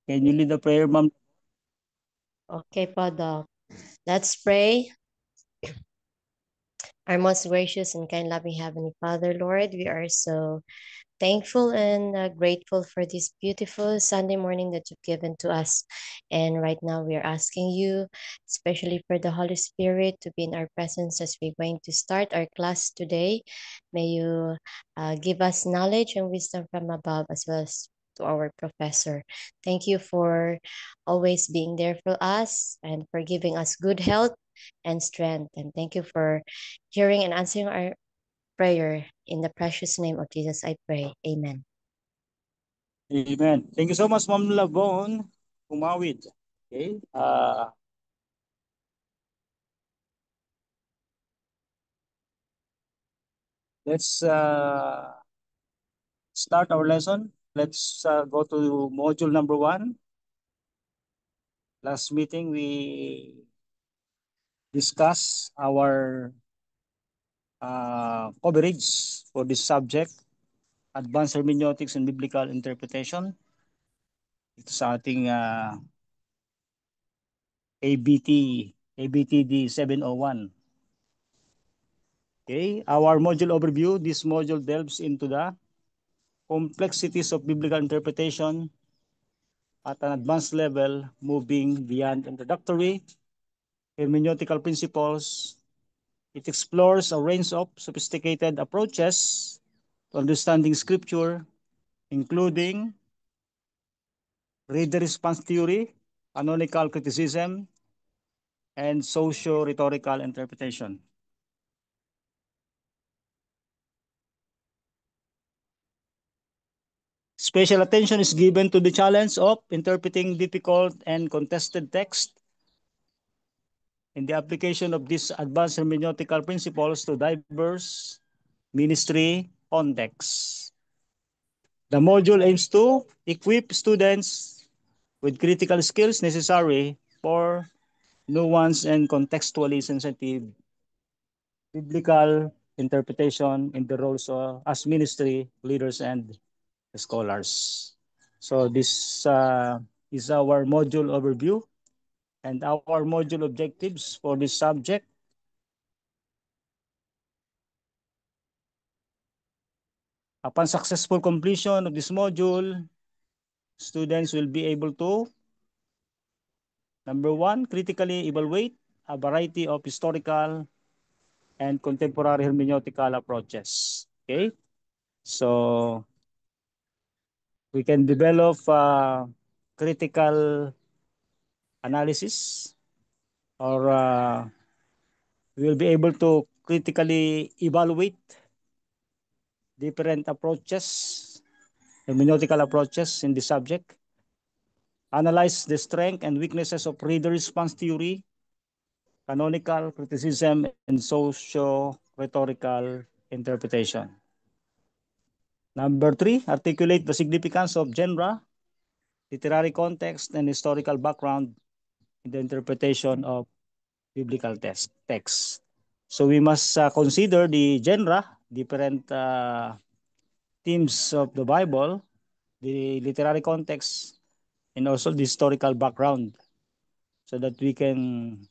Can you lead the prayer, Ma'am? Okay, Father. Let's pray. Our most gracious and kind, loving Heavenly Father, Lord, we are so thankful and grateful for this beautiful Sunday morning that you've given to us. And right now, we are asking you, especially for the Holy Spirit, to be in our presence as we're going to start our class today. May you give us knowledge and wisdom from above, as well as to our professor. Thank you for always being there for us and for giving us good health and strength. And thank you for hearing and answering our prayer. In the precious name of Jesus, I pray. Amen. Amen. Thank you so much, Ma'am Labon. Kumawid. Okay. Let's start our lesson. Let's go to module number 1. Last meeting, we discussed our coverage for this subject, Advanced Hermeneutics and Biblical Interpretation. Ito sa ating ABTD 701. Okay, our module overview. This module delves into the complexities of biblical interpretation at an advanced level, moving beyond introductory hermeneutical principles. It explores a range of sophisticated approaches to understanding scripture, including reader response theory, canonical criticism, and socio-rhetorical interpretation. Special attention is given to the challenge of interpreting difficult and contested text in the application of these advanced hermeneutical principles to diverse ministry contexts. The module aims to equip students with critical skills necessary for nuanced and contextually sensitive biblical interpretation in the roles of, as ministry leaders and scholars. So this is our module overview and our module objectives for this subject. Upon successful completion of this module, students will be able to, number 1, critically evaluate a variety of historical and contemporary hermeneutical approaches. Okay, so we can develop critical analysis, or we will be able to critically evaluate different approaches, hermeneutical approaches in the subject, analyze the strength and weaknesses of reader response theory, canonical criticism, and socio-rhetorical interpretation. Number 3, articulate the significance of genre, literary context, and historical background in the interpretation of biblical texts. So we must consider the genre, different themes of the Bible, the literary context, and also the historical background, so that we can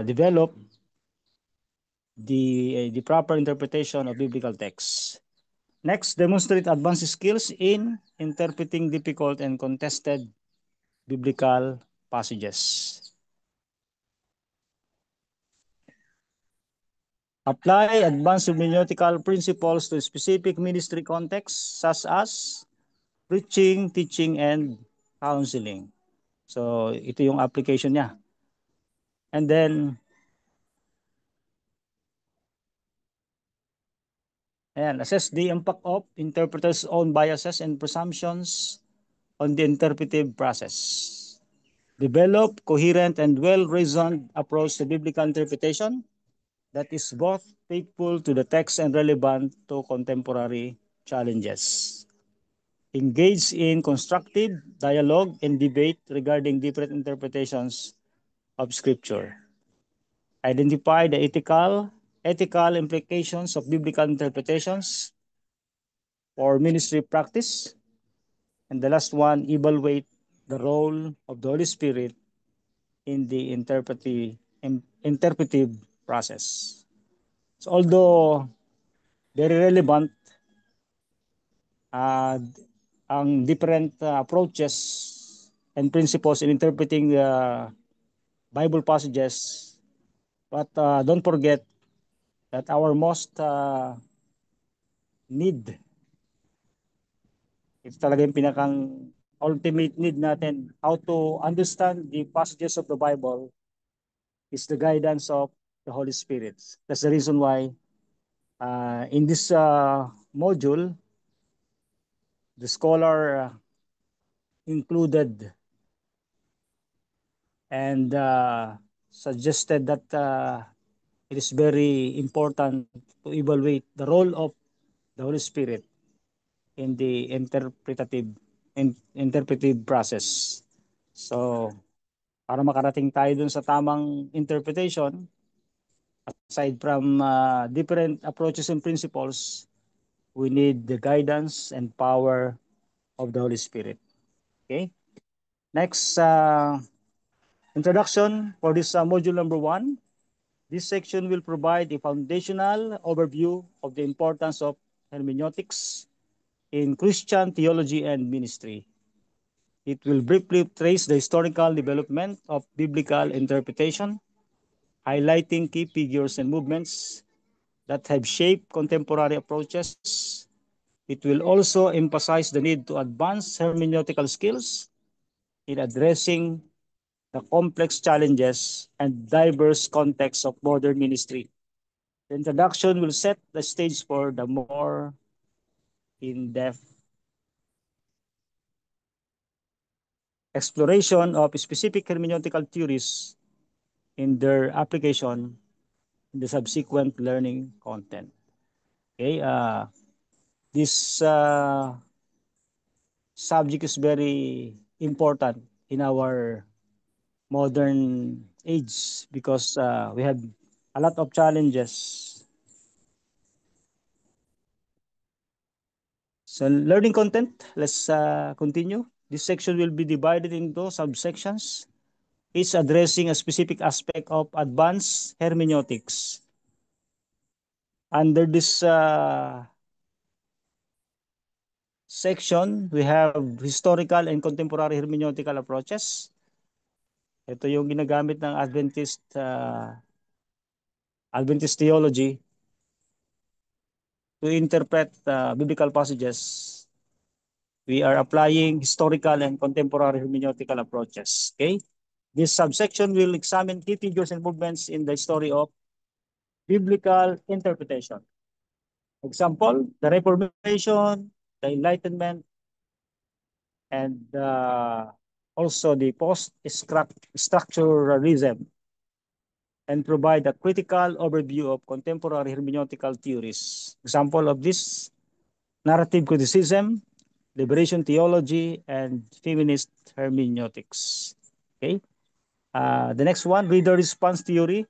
develop the proper interpretation of biblical texts. Next, demonstrate advanced skills in interpreting difficult and contested biblical passages. Apply advanced hermeneutical principles to specific ministry contexts such as preaching, teaching, and counseling. So, ito yung application niya. And then, assess the impact of interpreters' own biases and presumptions on the interpretive process. Develop coherent and well-reasoned approach to biblical interpretation that is both faithful to the text and relevant to contemporary challenges. Engage in constructive dialogue and debate regarding different interpretations of Scripture. Identify the ethical implications of biblical interpretations for ministry practice. And the last one, evaluate the role of the Holy Spirit in the interpretive process. So although very relevant, uh, ang different approaches and principles in interpreting the Bible passages, but don't forget that our most need, ito talaga yung pinakang ultimate need natin, how to understand the passages of the Bible is the guidance of the Holy Spirit. That's the reason why in this module, the scholar included and suggested that it is very important to evaluate the role of the Holy Spirit in the interpretive process. So, para makarating tayo dun sa tamang interpretation, aside from different approaches and principles, we need the guidance and power of the Holy Spirit. Okay? Next, introduction for this module number 1. This section will provide a foundational overview of the importance of hermeneutics in Christian theology and ministry. It will briefly trace the historical development of biblical interpretation, highlighting key figures and movements that have shaped contemporary approaches. It will also emphasize the need to advance hermeneutical skills in addressing the complex challenges and diverse contexts of modern ministry. The introduction will set the stage for the more in-depth exploration of specific hermeneutical theories in their application in the subsequent learning content. Okay, this subject is very important in our modern age because we have a lot of challenges. So learning content, let's continue. This section will be divided into subsections, each addressing a specific aspect of advanced hermeneutics. Under this section, we have historical and contemporary hermeneutical approaches. Ito yung ginagamit ng Adventist theology to interpret biblical passages. We are applying historical and contemporary hermeneutical approaches. Okay? This subsection will examine key figures and movements in the story of biblical interpretation. Example, the Reformation, the Enlightenment, and also the post-structuralism, and provide a critical overview of contemporary hermeneutical theories. Example of this, narrative criticism, liberation theology, and feminist hermeneutics. Okay. The next one, reader response theory,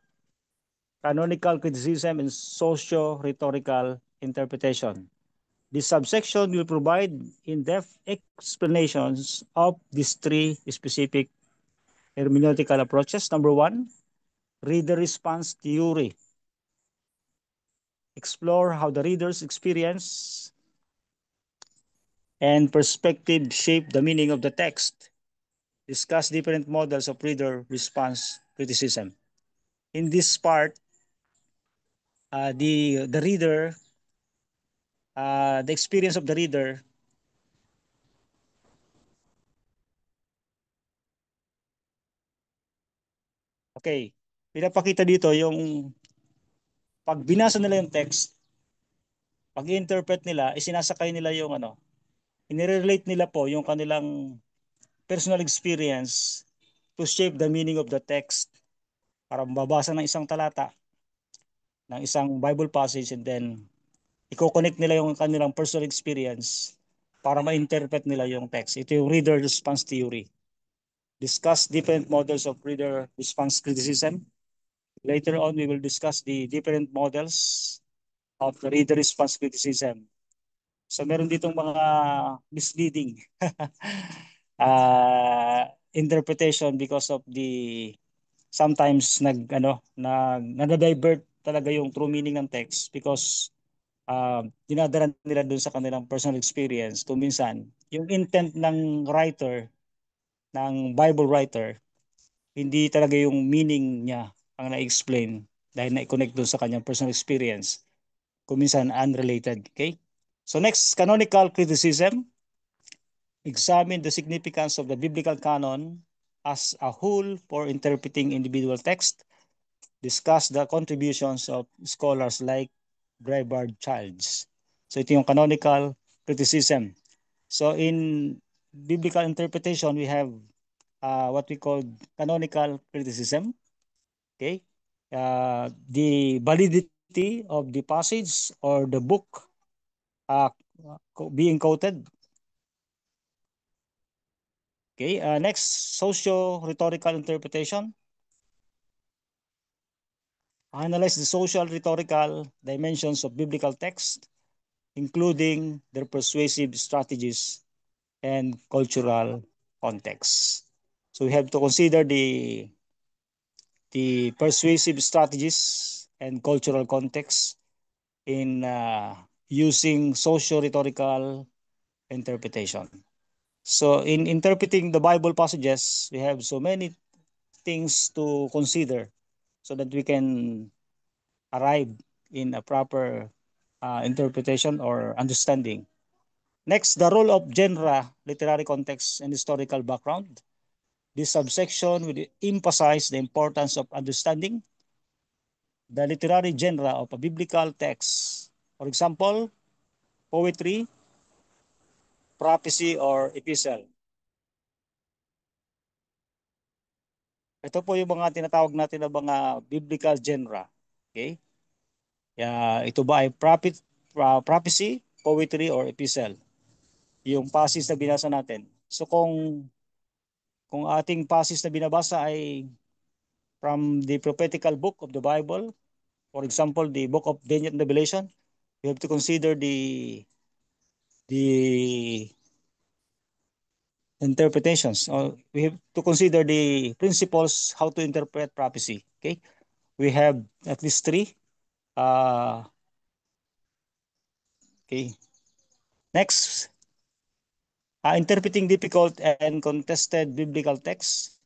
canonical criticism, and socio-rhetorical interpretation. This subsection will provide in-depth explanations of these three specific hermeneutical approaches. Number 1, reader response theory. Explore how the reader's experience and perspective shape the meaning of the text. Discuss different models of reader response criticism. In this part, the reader, the experience of the reader, okay, pinapakita dito yung pag binasa nila yung text, pag interpret nila, isinasakay nila yung inirelate nila po yung kanilang personal experience to shape the meaning of the text. Para mababasa ng isang talata, ng isang Bible passage, and then i-connect nila yung kanilang personal experience para ma-interpret nila yung text. Ito yung reader response theory. Discuss different models of reader response criticism. Later on, we will discuss the different models of the reader response criticism. So meron ditong mga misleading interpretation because of the sometimes nag-divert talaga yung true meaning ng text because dinadala nila dun sa kanilang personal experience. Kung minsan, yung intent ng writer, ng Bible writer, hindi talaga yung meaning niya ang na-explain dahil na-connect dun sa kanyang personal experience. Kung minsan, unrelated. Okay? So next, canonical criticism. Examine the significance of the biblical canon as a whole for interpreting individual text. Discuss the contributions of scholars like Breitbart Childs. So ito yung canonical criticism. So in biblical interpretation, we have what we call canonical criticism. Okay, the validity of the passage or the book uh, being quoted. Okay, next, socio-rhetorical interpretation. Analyze the social rhetorical dimensions of biblical text, including their persuasive strategies and cultural context. So we have to consider the persuasive strategies and cultural context in using socio-rhetorical interpretation. So in interpreting the Bible passages, we have so many things to consider so that we can arrive in a proper interpretation or understanding. Next, the role of genre, literary context, and historical background. This subsection will emphasize the importance of understanding the literary genre of a biblical text. For example, poetry, prophecy, or epistle. Ito po yung mga tinatawag natin na mga biblical genre. Okay? Ito ba ay prophecy, poetry, or epistle? Yung passage na binasa natin. So kung ating passage na binabasa ay from the prophetical book of the Bible, for example, the book of Daniel and Revelation, we have to consider the interpretations, or we have to consider the principles how to interpret prophecy. Okay, we have at least three. Okay, next, interpreting difficult and contested biblical texts.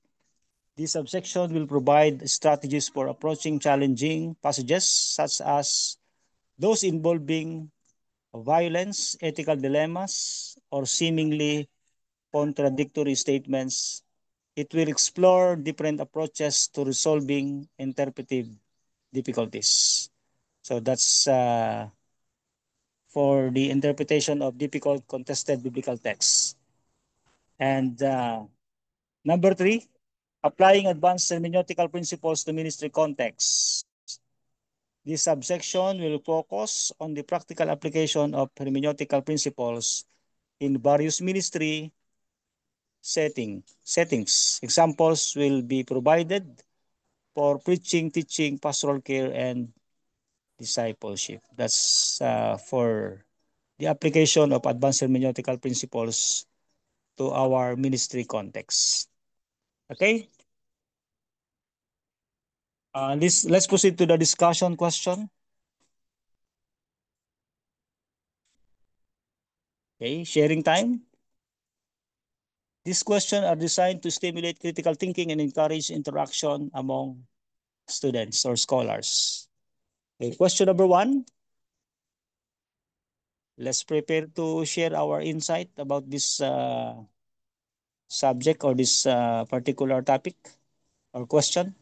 This subsection will provide strategies for approaching challenging passages such as those involving violence, ethical dilemmas, or seemingly contradictory statements. It will explore different approaches to resolving interpretive difficulties. So that's for the interpretation of difficult contested biblical texts. And number three, applying advanced hermeneutical principles to ministry contexts. This subsection will focus on the practical application of hermeneutical principles in various ministry settings. Examples will be provided for preaching, teaching, pastoral care, and discipleship. That's for the application of advanced hermeneutical principles to our ministry context. Okay? Let's proceed to the discussion question. Okay, sharing time. These questions are designed to stimulate critical thinking and encourage interaction among students or scholars. Okay, question number one. Let's prepare to share our insight about this subject or this particular topic or question.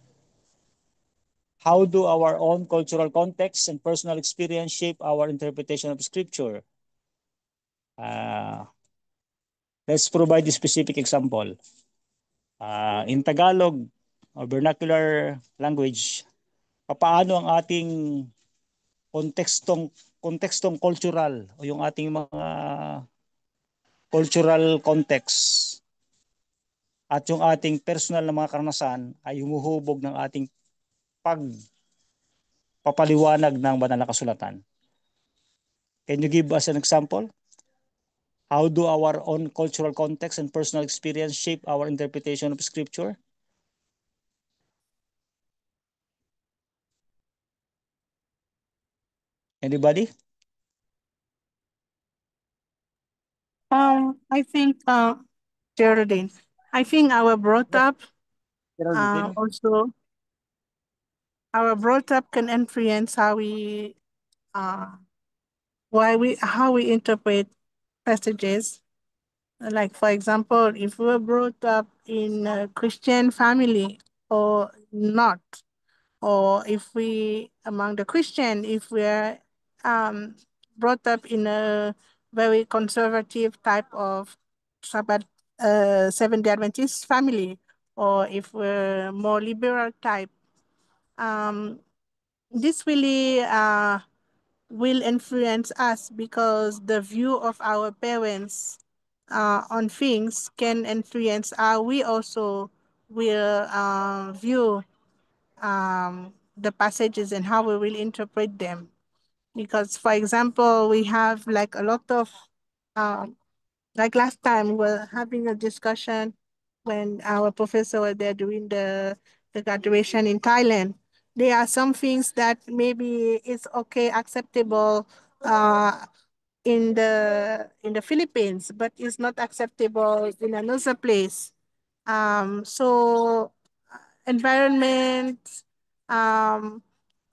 How do our own cultural context and personal experience shape our interpretation of Scripture? Uh, let's provide a specific example. In Tagalog or vernacular language, paano ang ating kontekstong cultural o yung ating mga cultural context at yung ating personal na mga karanasan ay humuhubog ng ating pagpapaliwanag ng banal na kasulatan. Can you give us an example? How do our own cultural context and personal experience shape our interpretation of Scripture? Anybody? I think Geraldine. I think Yes, Geraldine. also our brought up can influence uh how we interpret passages. Like for example, if we're brought up in a Christian family or not, or if we among the Christian, if we're um brought up in a very conservative type of Sabbath Seventh Day Adventist family, or if we're more liberal type, um this really will influence us because the view of our parents on things can influence how we also will view the passages and how we will interpret them. Because, for example, we have like a lot of, um, like last time, we're having a discussion when our professor was there doing the graduation in Thailand. There are some things that maybe it's okay, acceptable in the Philippines, but it's not acceptable in another place. So environment, um,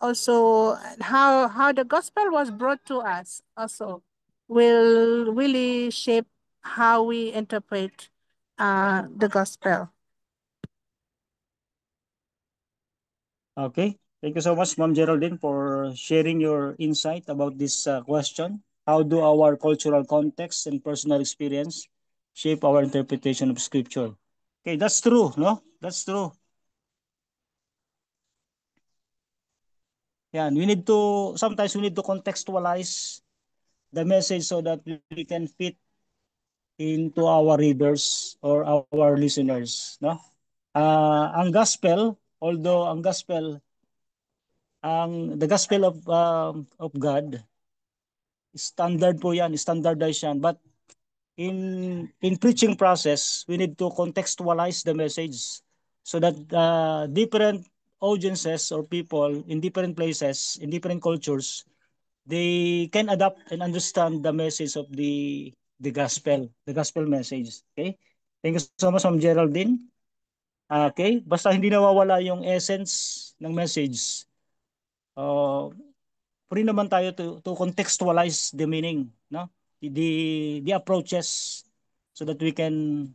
also how the gospel was brought to us also will really shape how we interpret the gospel. Okay. Thank you so much, Ma'am Geraldine, for sharing your insight about this question. How do our cultural context and personal experience shape our interpretation of Scripture? Okay, that's true, no? That's true. Yeah, and sometimes we need to contextualize the message so that we can fit into our readers or our listeners, no? Ang gospel, although the gospel of God, standard po yan, standardized yan. But in preaching process, we need to contextualize the message so that different audiences or people in different places, in different cultures, they can adapt and understand the message of the gospel message. Okay? Thank you so much, Ma'am Geraldine. Okay? Basta hindi nawawala yung essence ng message. Uh, Free naman tayo to contextualize the meaning, no? The approaches so that we can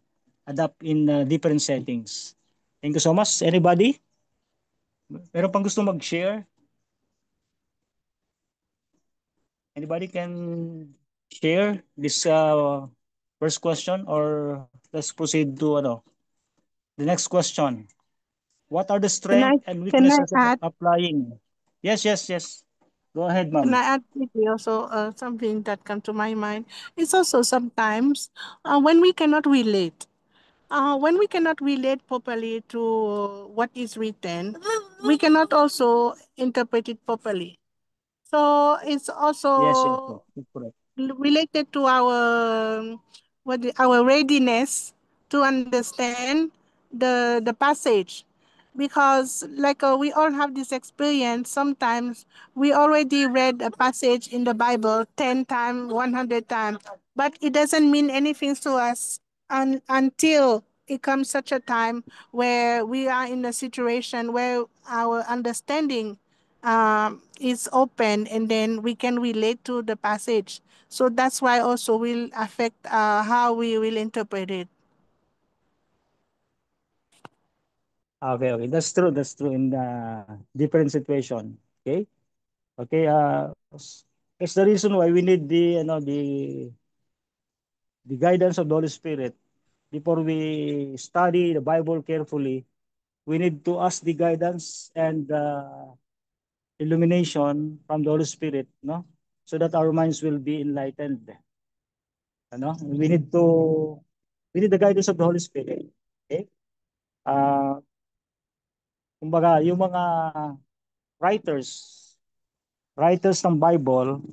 adapt in different settings. Thank you so much. Anybody? Meron pang gusto mag-share? Anybody can share this first question or let's proceed to the next question. What are the Can I strengths and can I weaknesses of add applying? Yes, yes, yes. Go ahead, can ma'am. I add maybe also something that come to my mind? It's also sometimes when we cannot relate. When we cannot relate properly to what is written, we cannot also interpret it properly. So it's Yes, yes, yes. also That's correct. related to our readiness to understand the passage, because like we all have this experience. Sometimes we already read a passage in the Bible 10 times, 100 times, but it doesn't mean anything to us until it comes such a time where we are in a situation where our understanding is open, and then we can relate to the passage. So that's why also will affect how we will interpret it. Okay, okay. That's true. That's true in different situation. Okay? Okay, it's the reason why we need the guidance of the Holy Spirit before we study the Bible carefully. We need to ask the guidance and illumination from the Holy Spirit, no? So that our minds will be enlightened. Ano? We need the guidance of the Holy Spirit. Okay? Uh, Kumbaga, yung mga writers, writers ng Bible,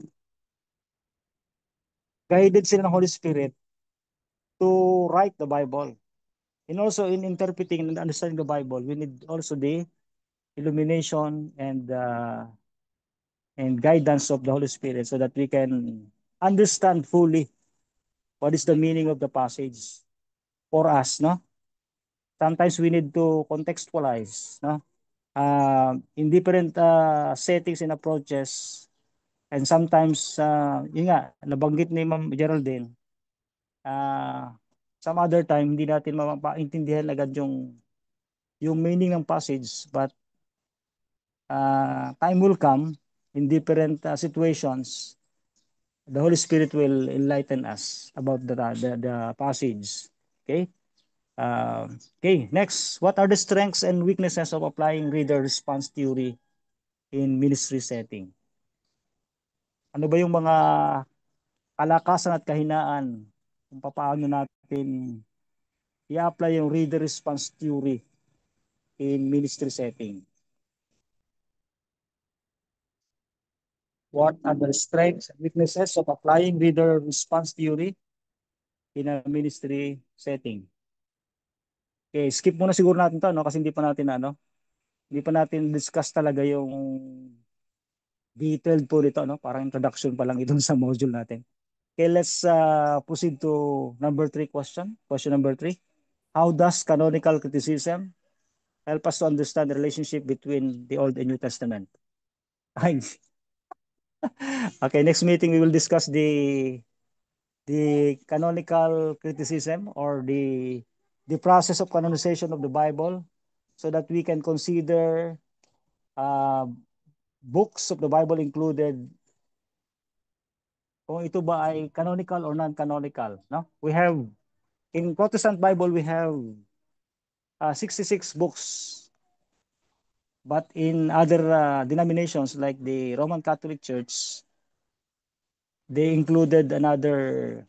guided sila ng Holy Spirit to write the Bible. And also in interpreting and understanding the Bible, we need also the illumination and guidance of the Holy Spirit so that we can understand fully what is the meaning of the passage for us, no? Sometimes we need to contextualize, no? In different settings and approaches, and sometimes, yun nga, nabanggit ni Ma'am Geraldine, uh, some other time, hindi natin mapaintindihan agad yung meaning ng passage, but time will come in different situations, the Holy Spirit will enlighten us about the passage. Okay? Okay, next. What are the strengths and weaknesses of applying reader response theory in ministry setting? Ano ba yung mga kalakasan at kahinaan kung paano natin i-apply yung reader response theory in ministry setting? What are the strengths and weaknesses of applying reader response theory in a ministry setting? Okay, skip muna siguro natin to, no? Kasi hindi pa natin discuss talaga yung detailed po nito, no? Parang introduction pa lang itong sa module natin. Okay, let's proceed to number 3 question. Question number 3. How does canonical criticism help us to understand the relationship between the Old and New Testament? Okay, next meeting we will discuss the canonical criticism or the process of canonization of the Bible so that we can consider uh, books of the Bible included kung ito ba ay canonical or non-canonical, no? We have in Protestant Bible we have 66 books, but in other denominations like the Roman Catholic Church, they included another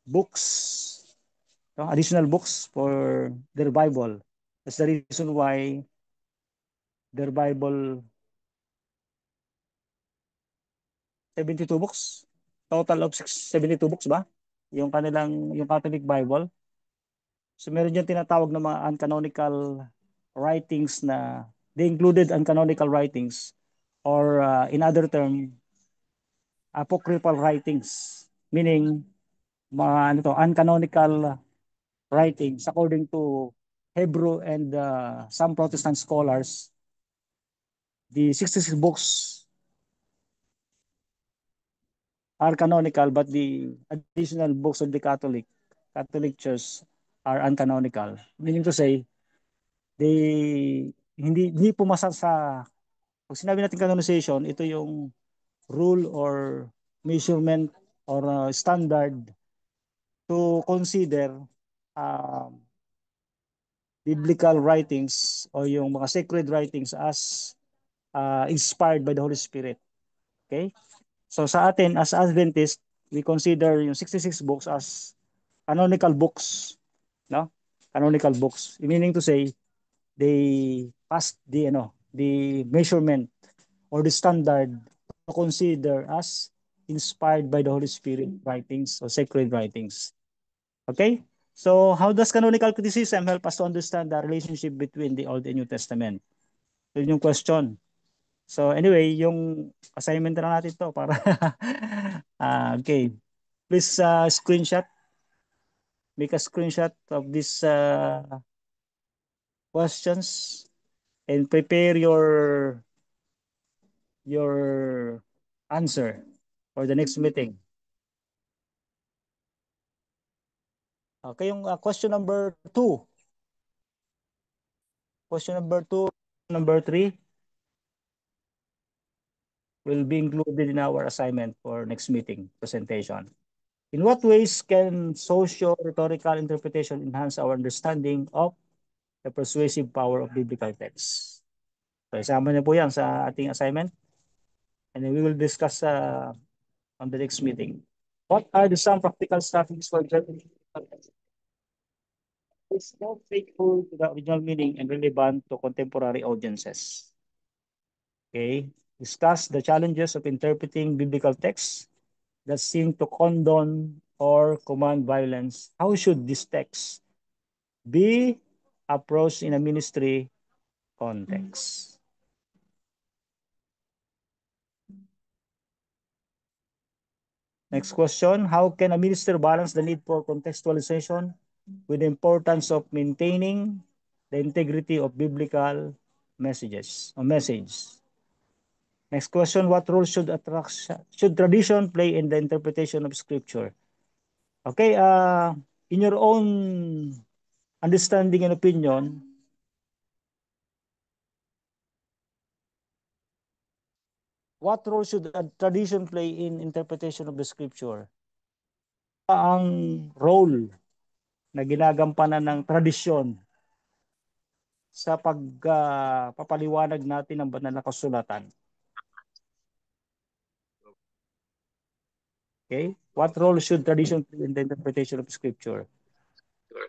books, no? Additional books for their Bible. That's the reason why their Bible 72 books, total of 72 books ba? Yung Catholic Bible. So meron dyan tinatawag na mga uncanonical writings na they included uncanonical writings or in other term apocryphal writings, meaning mga uncanonical writings according to Hebrew and some Protestant scholars. The 66 books are canonical, but the additional books of the Catholic Church are uncanonical. Meaning to say, hindi pumasa sa, pag sinabi natin canonization, ito yung rule or measurement or standard to consider uh, biblical writings o yung mga sacred writings as inspired by the Holy Spirit. Okay? So sa atin, as Adventist, we consider yung 66 books as canonical books. No? Canonical books. Meaning to say, they passed the measurement or the standard to consider as inspired by the Holy Spirit writings or sacred writings. Okay? So how does canonical criticism help us to understand the relationship between the Old and New Testament? Yun yung question. So anyway, yung assignment na natin to para okay. Please make a screenshot of these questions and prepare your answer for the next meeting. Okay, yung question number 2. Question number 2, number 3 will be included in our assignment for next meeting presentation. In what ways can socio-rhetorical interpretation enhance our understanding of the persuasive power of biblical texts? So, isama niyo po yan sa ating assignment and then we will discuss on the next meeting. What are the some practical strategies for interpreting biblical texts? It's more faithful to the original meaning and relevant to contemporary audiences. Okay, discuss the challenges of interpreting biblical texts that seem to condone or command violence, how should this text be approached in a ministry context? Next question, how can a minister balance the need for contextualization with the importance of maintaining the integrity of biblical messages or message? Next question, what role should tradition play in the interpretation of scripture? Okay, in your own understanding and opinion, what role should a tradition play in interpretation of the scripture? Ang role na ginagampanan ng tradisyon sa pagpapaliwanag natin ng banal na kasulatan? Okay? What role should tradition play in the interpretation of scripture?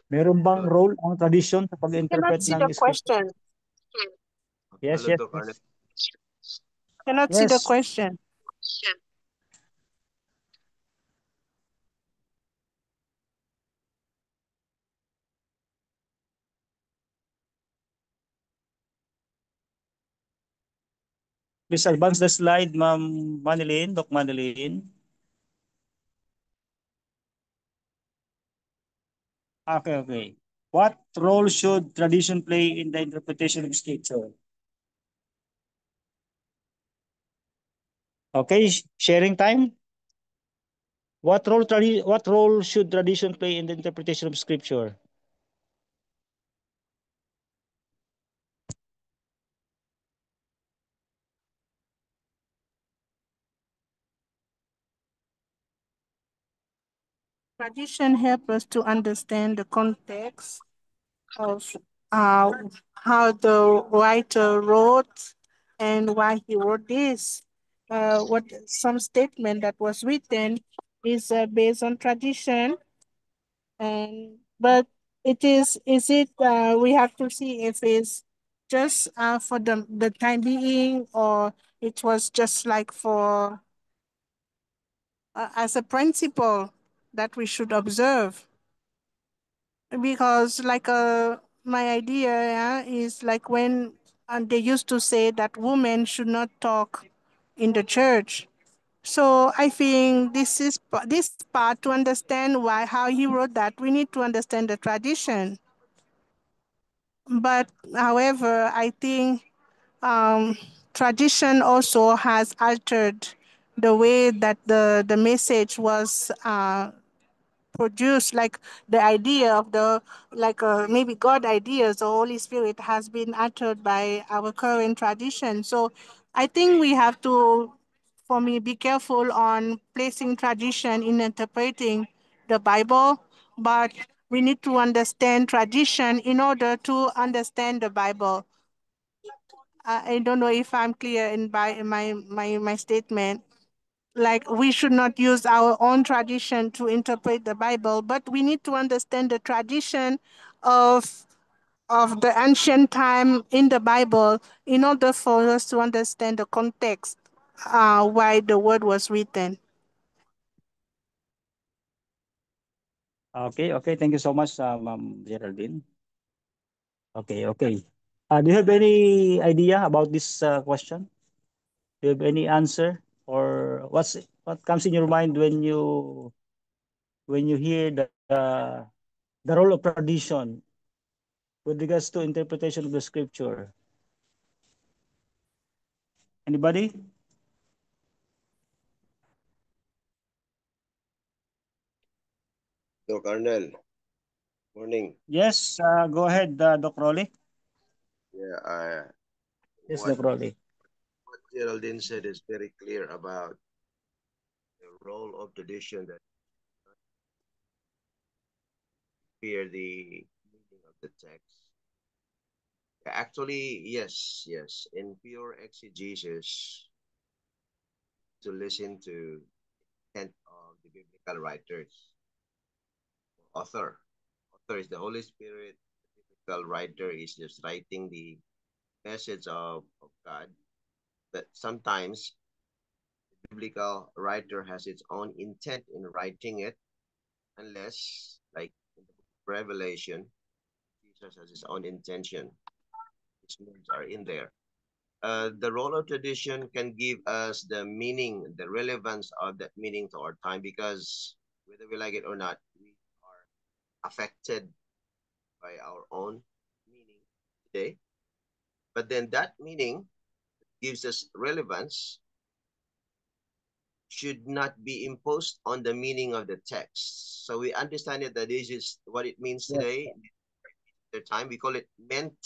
Meron bang role ang tradition sa Cannot pag-interpret see ng the scripture? question. Yes, Hello, yes, Doc yes. Arnett. Cannot see the Yes. question. Please advance the slide, Ma'am Manilyn, Doc Manilyn. Okay, okay. What role should tradition play in the interpretation of scripture? Okay, sharing time. What role should tradition play in the interpretation of scripture? Tradition help us to understand the context of uh, how the writer wrote and why he wrote this. What some statement that was written is based on tradition, and but is it we have to see if it's just for the time being, or it was just like for as a principle that we should observe. Because like my idea, yeah, is like when they used to say that women should not talk in the church. So I think this part, to understand why how he wrote that, we need to understand the tradition. But however, I think tradition also has altered the way that the message was produce, like the idea of the like maybe God ideas or Holy Spirit has been uttered by our current tradition. So I think we have to, for me, be careful on placing tradition in interpreting the Bible, but we need to understand tradition in order to understand the Bible. I don't know if I'm clear in my statement. Like, we should not use our own tradition to interpret the Bible, but we need to understand the tradition of the ancient time in the Bible in order for us to understand the context why the word was written. Okay, okay. Thank you so much, Ma'am Geraldine. Okay, okay. Do you have any idea about this question? Do you have any answer, or what comes in your mind when you hear the role of tradition with regards to interpretation of the scripture? Anybody? Doc Arnell. Morning. Yes, go ahead, Doc Rolly. Yeah, Yes, what Doc Rolly. Geraldine said is very clear about the role of tradition that clear the meaning of the text. Actually, yes. In pure exegesis, to listen to intent of the biblical writers, author. Author is the Holy Spirit. The biblical writer is just writing the message of God. That sometimes biblical writer has its own intent in writing it, unless, like in the book of Revelation, Jesus has his own intention. His words are in there. The role of tradition can give us the meaning, the relevance of that meaning to our time, because whether we like it or not, we are affected by our own meaning today. But then that meaning gives us relevance should not be imposed on the meaning of the text. So we understand it that this is what it means today. Yes. The time we call it meant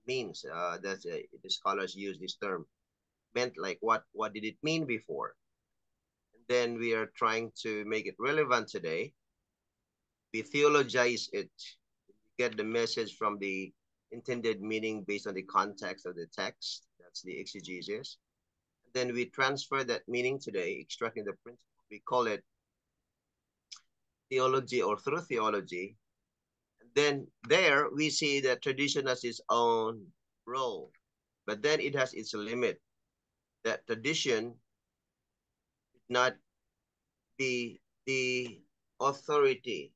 means. That's the scholars use this term. Meant, like what did it mean before? And then we are trying to make it relevant today. We theologize it. We get the message from the intended meaning based on the context of the text. That's the exegesis. Then we transfer that meaning today, extracting the principle. We call it theology or through theology. And then there we see that tradition has its own role, but then it has its limit. That tradition should not be the authority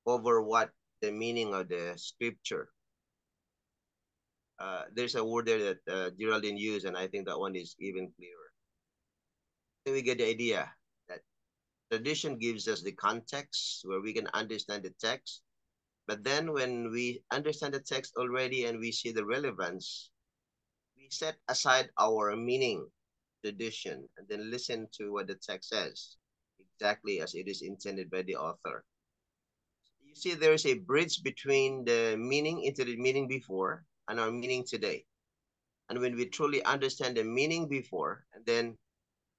over what the meaning of the scripture. There's a word there that Geraldine used, and I think that one is even clearer. So we get the idea that tradition gives us the context where we can understand the text. But then when we understand the text already and we see the relevance, we set aside our meaning, tradition, and then listen to what the text says, exactly as it is intended by the author. You see, there is a bridge between the meaning, intended meaning before, and our meaning today. And when we truly understand the meaning before, and then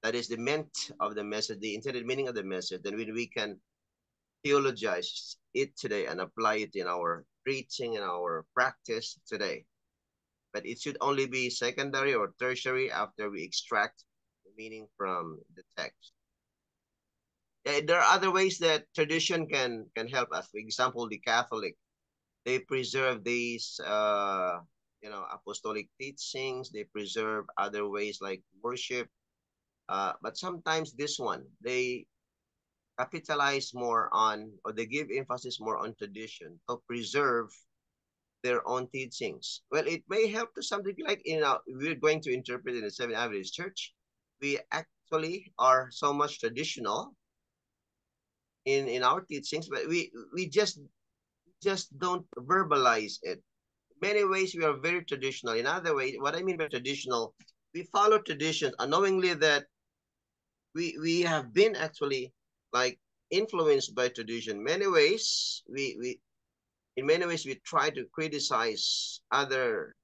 that is the meant of the message, the intended meaning of the message, then when we can theologize it today and apply it in our preaching and our practice today. But it should only be secondary or tertiary after we extract the meaning from the text. There are other ways that tradition can help us. For example, the Catholic, they preserve these apostolic teachings. They preserve other ways like worship. But sometimes this one, they capitalize more on, or they give emphasis more on tradition to preserve their own teachings. Well, it may help to some degree, like we're going to interpret in the Seventh Adventist Church. We actually are so much traditional in our teachings, but we just don't verbalize it. In many ways, we are very traditional. In other ways, what I mean by traditional, we follow traditions unknowingly that we have been actually like influenced by tradition. Many ways, in many ways, we try to criticize other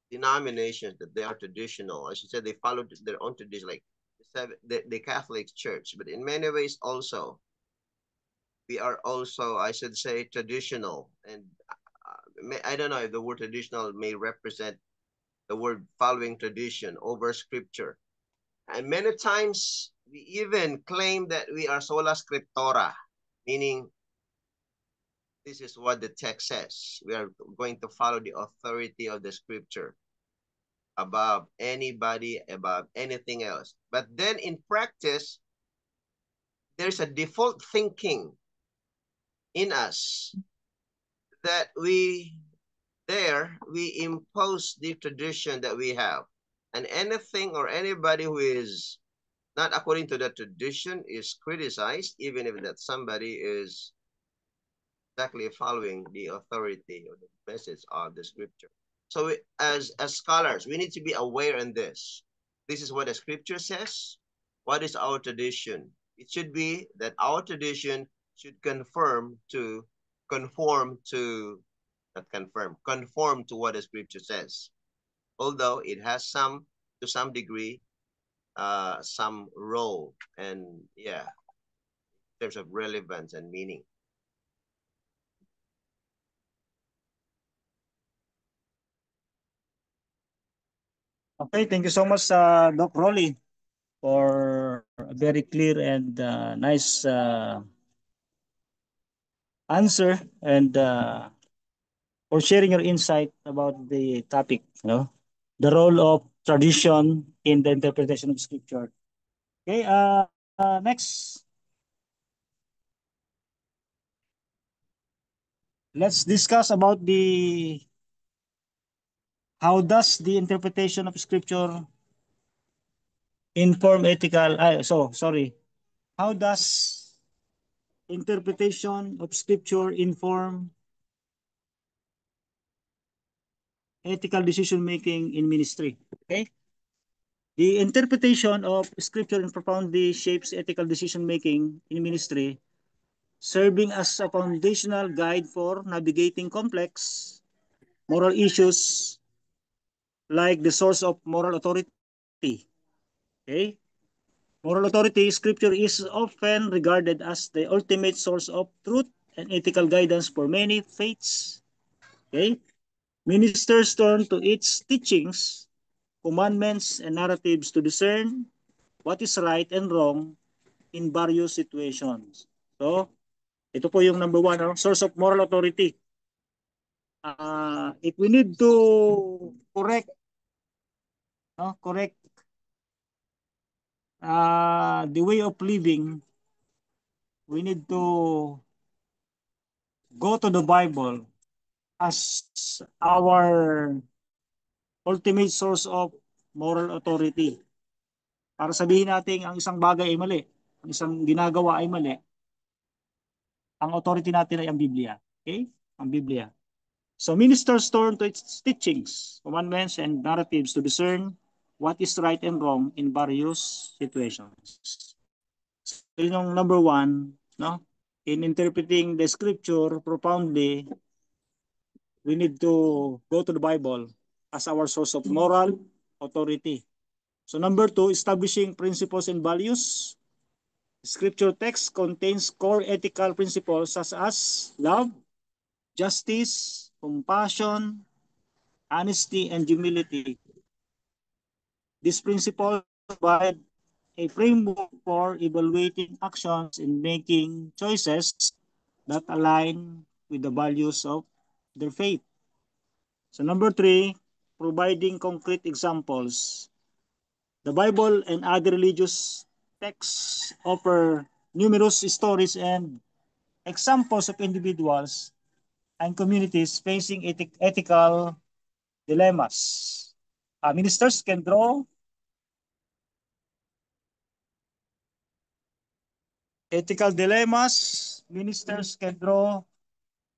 denominations that they are traditional. As you said, they follow their own tradition, like the Catholic Church. But in many ways, also, we are also, I should say, traditional. And I don't know if the word traditional may represent the word following tradition over scripture. And many times, we even claim that we are sola scriptura, meaning this is what the text says. We are going to follow the authority of the scripture above anybody, above anything else. But then in practice, there's a default thinking in us that we impose the tradition that we have. And anything or anybody who is not according to that tradition is criticized, even if that somebody is exactly following the authority or the message of the scripture. So as scholars, we need to be aware in this. This is what the scripture says. What is our tradition? It should be that our tradition should conform to what the scripture says. Although it has to some degree, some role and in terms of relevance and meaning. Okay, thank you so much, Doc Rolly, for a very clear and nice answer, and for sharing your insight about the topic, the role of tradition in the interpretation of scripture. Okay, next. Let's discuss about how does the interpretation of scripture inform ethical, how does interpretation of scripture inform ethical decision making in ministry? Okay. The interpretation of scripture profoundly shapes ethical decision making in ministry, serving as a foundational guide for navigating complex moral issues like the source of moral authority. Okay? Moral authority, scripture is often regarded as the ultimate source of truth and ethical guidance for many faiths. Okay? Ministers turn to its teachings, commandments, and narratives to discern what is right and wrong in various situations. So, ito po yung number one, source of moral authority. If we need to correct the way of living, we need to go to the Bible as our ultimate source of moral authority. Para sabihin natin ang isang bagay ay mali, ang isang ginagawa ay mali, ang authority natin ay ang Biblia. Okay? Ang Biblia. So ministers turn to its teachings, commandments, and narratives to discern what is right and wrong in various situations. So yun yung number one, no? In interpreting the scripture profoundly, we need to go to the Bible as our source of moral authority. So number two, establishing principles and values. Scripture text contains core ethical principles such as love, justice, compassion, honesty, and humility. These principles provide a framework for evaluating actions and making choices that align with the values of their faith. So number three, providing concrete examples. The Bible and other religious texts offer numerous stories and examples of individuals and communities facing ethical dilemmas. Ministers can draw ethical dilemmas. Ministers can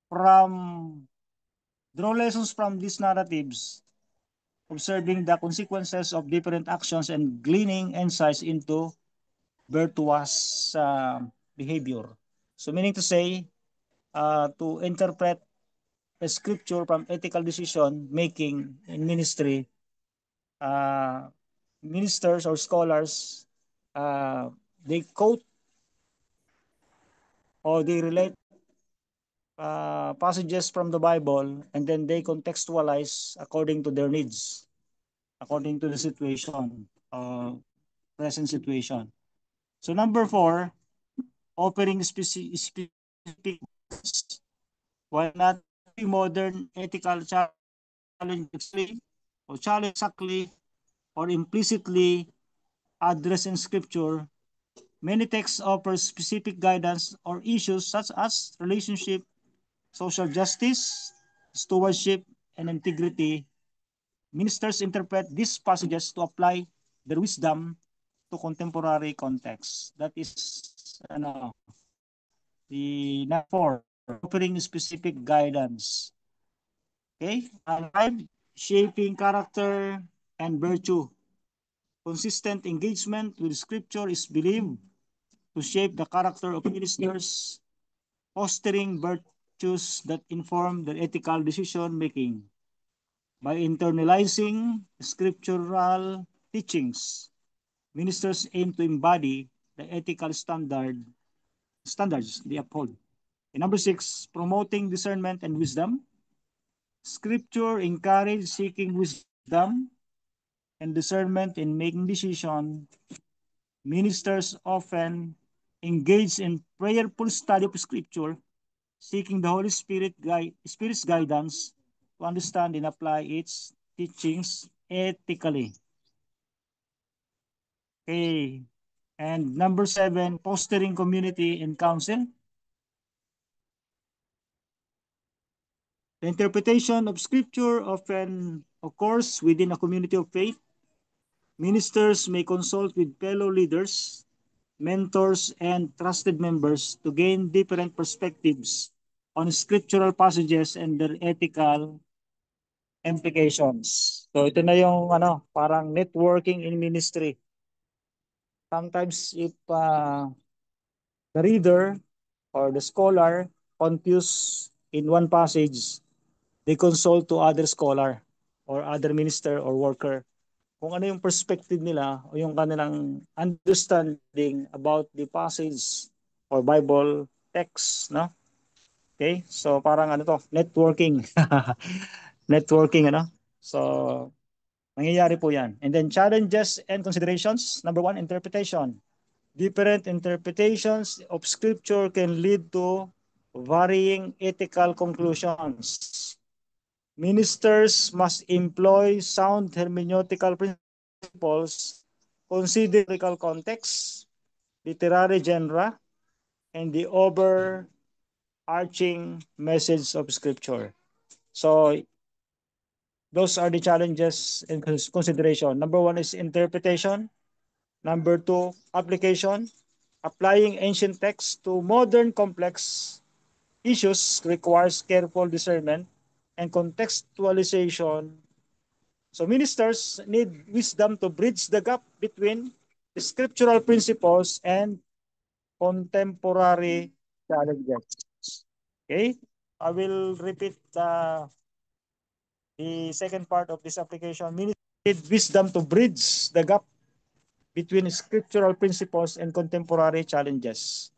from draw lessons from these narratives, observing the consequences of different actions and gleaning insights into virtuous behavior. So meaning to say, to interpret a scripture from ethical decision making in ministry, uh, ministers or scholars, they quote or they relate passages from the Bible, and then they contextualize according to their needs, according to the situation, present situation. So number four, offering specific while not modern ethical challenge exactly or implicitly addressed in scripture, many texts offer specific guidance or issues such as relationship, social justice, stewardship, and integrity. Ministers interpret these passages to apply their wisdom to contemporary context. That is the number four, offering specific guidance. Okay? And five, shaping character and virtue. Consistent engagement with scripture is believed to shape the character of ministers, fostering virtues that inform their ethical decision making. By internalizing scriptural teachings, ministers aim to embody the ethical standards they uphold. And number six, promoting discernment and wisdom. Scripture encourages seeking wisdom and discernment in making decisions. Ministers often engage in prayerful study of Scripture, seeking the Holy Spirit's guidance to understand and apply its teachings ethically. Okay. And number 7, fostering community and counsel. The interpretation of scripture often occurs within a community of faith. Ministers may consult with fellow leaders, mentors, and trusted members to gain different perspectives on scriptural passages and their ethical implications. So ito na yung parang networking in ministry. Sometimes if the reader or the scholar confused in one passage, they consult to other scholar or other minister or worker kung ano yung perspective nila o yung kanilang understanding about the passage or Bible text, no? Okay? So parang networking. Networking, So nangyayari po 'yan. And then challenges and considerations. Number 1, interpretation. Different interpretations of scripture can lead to varying ethical conclusions. Ministers must employ sound hermeneutical principles, consider historical context, literary genre, and the overarching message of Scripture. So, those are the challenges and consideration. Number 1 is interpretation. Number 2, application. Applying ancient texts to modern complex issues requires careful discernment and contextualization. So ministers need wisdom to bridge the gap between scriptural principles and contemporary challenges. Okay? I will repeat the second part of this application. Ministers need wisdom to bridge the gap between scriptural principles and contemporary challenges.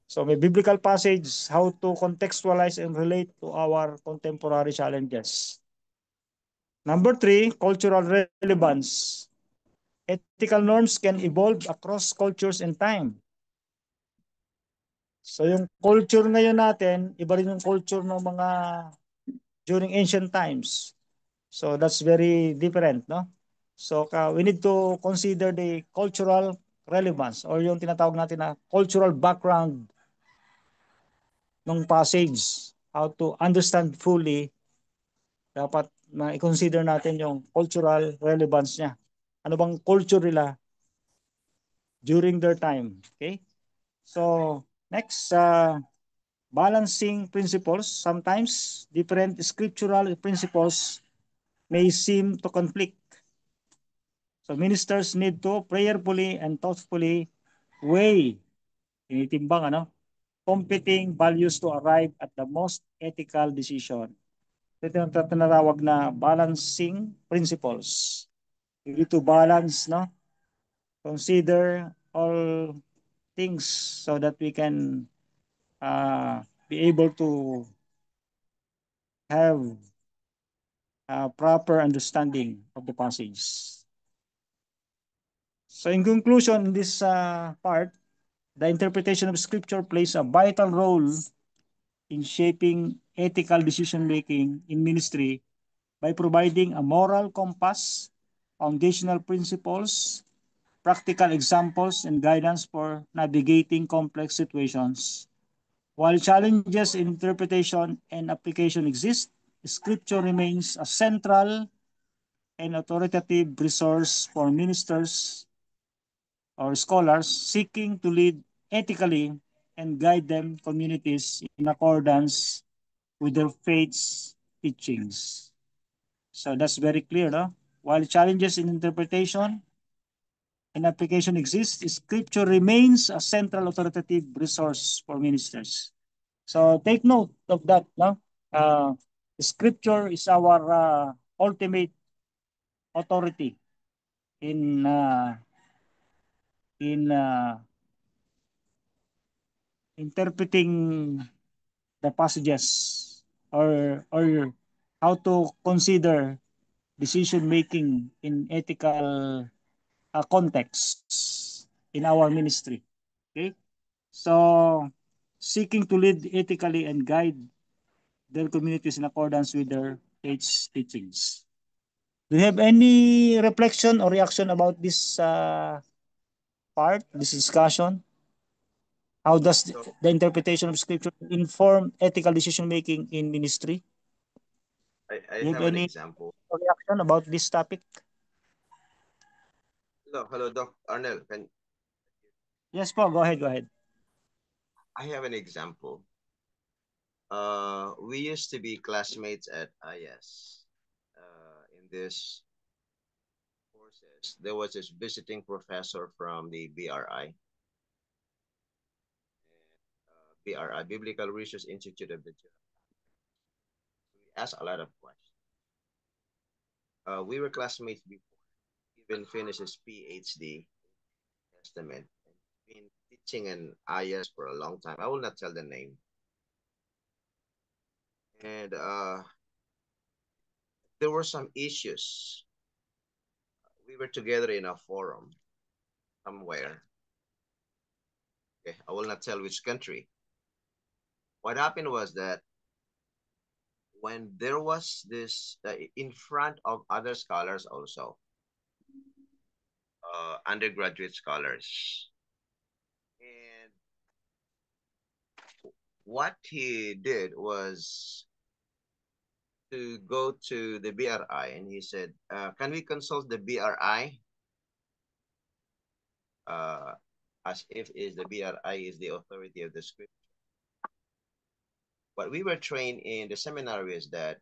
So may biblical passage, how to contextualize and relate to our contemporary challenges. Number 3, cultural relevance. Ethical norms can evolve across cultures and time. So yung culture ngayon natin, iba rin yung culture ng mga during ancient times. So that's very different, no? So we need to consider the cultural relevance or yung tinatawag natin na cultural background ng passage. How to understand fully, dapat ma-consider natin yung cultural relevance niya. Ano bang culture nila during their time, okay? So, next, balancing principles. Sometimes different scriptural principles may seem to conflict. So, ministers need to prayerfully and thoughtfully weigh, tinitimbang, competing values to arrive at the most ethical decision. Ito yung tinatawag na balancing principles. You need to balance, consider all things so that we can be able to have a proper understanding of the passage. So in conclusion, in this part, the interpretation of scripture plays a vital role in shaping ethical decision-making in ministry by providing a moral compass, foundational principles, practical examples, and guidance for navigating complex situations. While challenges in interpretation and application exist, Scripture remains a central and authoritative resource for ministers or scholars seeking to lead ethically and guide them communities in accordance with their faith's teachings. So that's very clear, no? While challenges in interpretation and application exist, Scripture remains a central authoritative resource for ministers. So take note of that, no? Scripture is our ultimate authority in interpreting the passages or how to consider decision making in ethical context in our ministry. Okay, so seeking to lead ethically and guide their communities in accordance with their faith's teachings. Do you have any reflection or reaction about this part, this discussion. How does So the interpretation of scripture inform ethical decision making in ministry? I You have have an any example. reaction about this topic? Hello, Doc Arnel. Yes po, go ahead, go ahead. I have an example. We used to be classmates at IS. In this courses, there was this visiting professor from the BRI, BRI, Biblical Research Institute of the Church. We asked a lot of questions. We were classmates before he even finished his PhD Testament. Been teaching in IS for a long time. I will not tell the name. And there were some issues. We were together in a forum somewhere. Okay, I will not tell which country. What happened was that when there was this in front of other scholars also, undergraduate scholars, and what he did was to go to the BRI and he said, "Can we consult the BRI?" As if is the BRI is the authority of the script. What we were trained in the seminary is that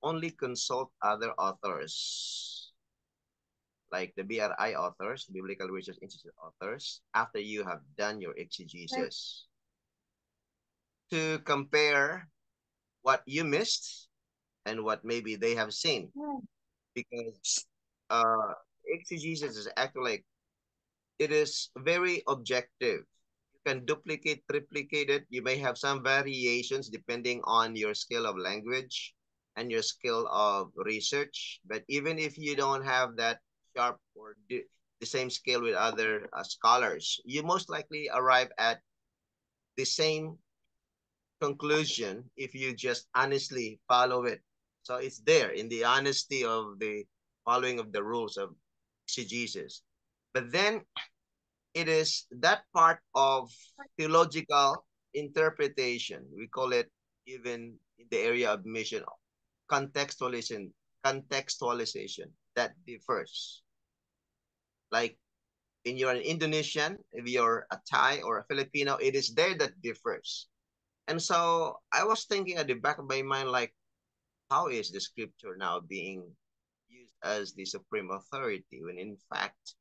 only consult other authors, like the BRI authors, Biblical Research Institute authors, after you have done your exegesis, to compare what you missed and what maybe they have seen. Because exegesis is actually like, it is very objective. You can duplicate, triplicate it. You may have some variations depending on your skill of language and your skill of research. But even if you don't have that sharp or the same skill with other scholars, you most likely arrive at the same conclusion if you just honestly follow it. So it's there in the honesty of the following of the rules of exegesis. But then it is that part of theological interpretation. We call it even in the area of mission contextualization, contextualization that differs. Like when you're an Indonesian, if you're a Thai or a Filipino, it is there that differs. And so I was thinking at the back of my mind, like, how is the scripture now being used as the supreme authority when in fact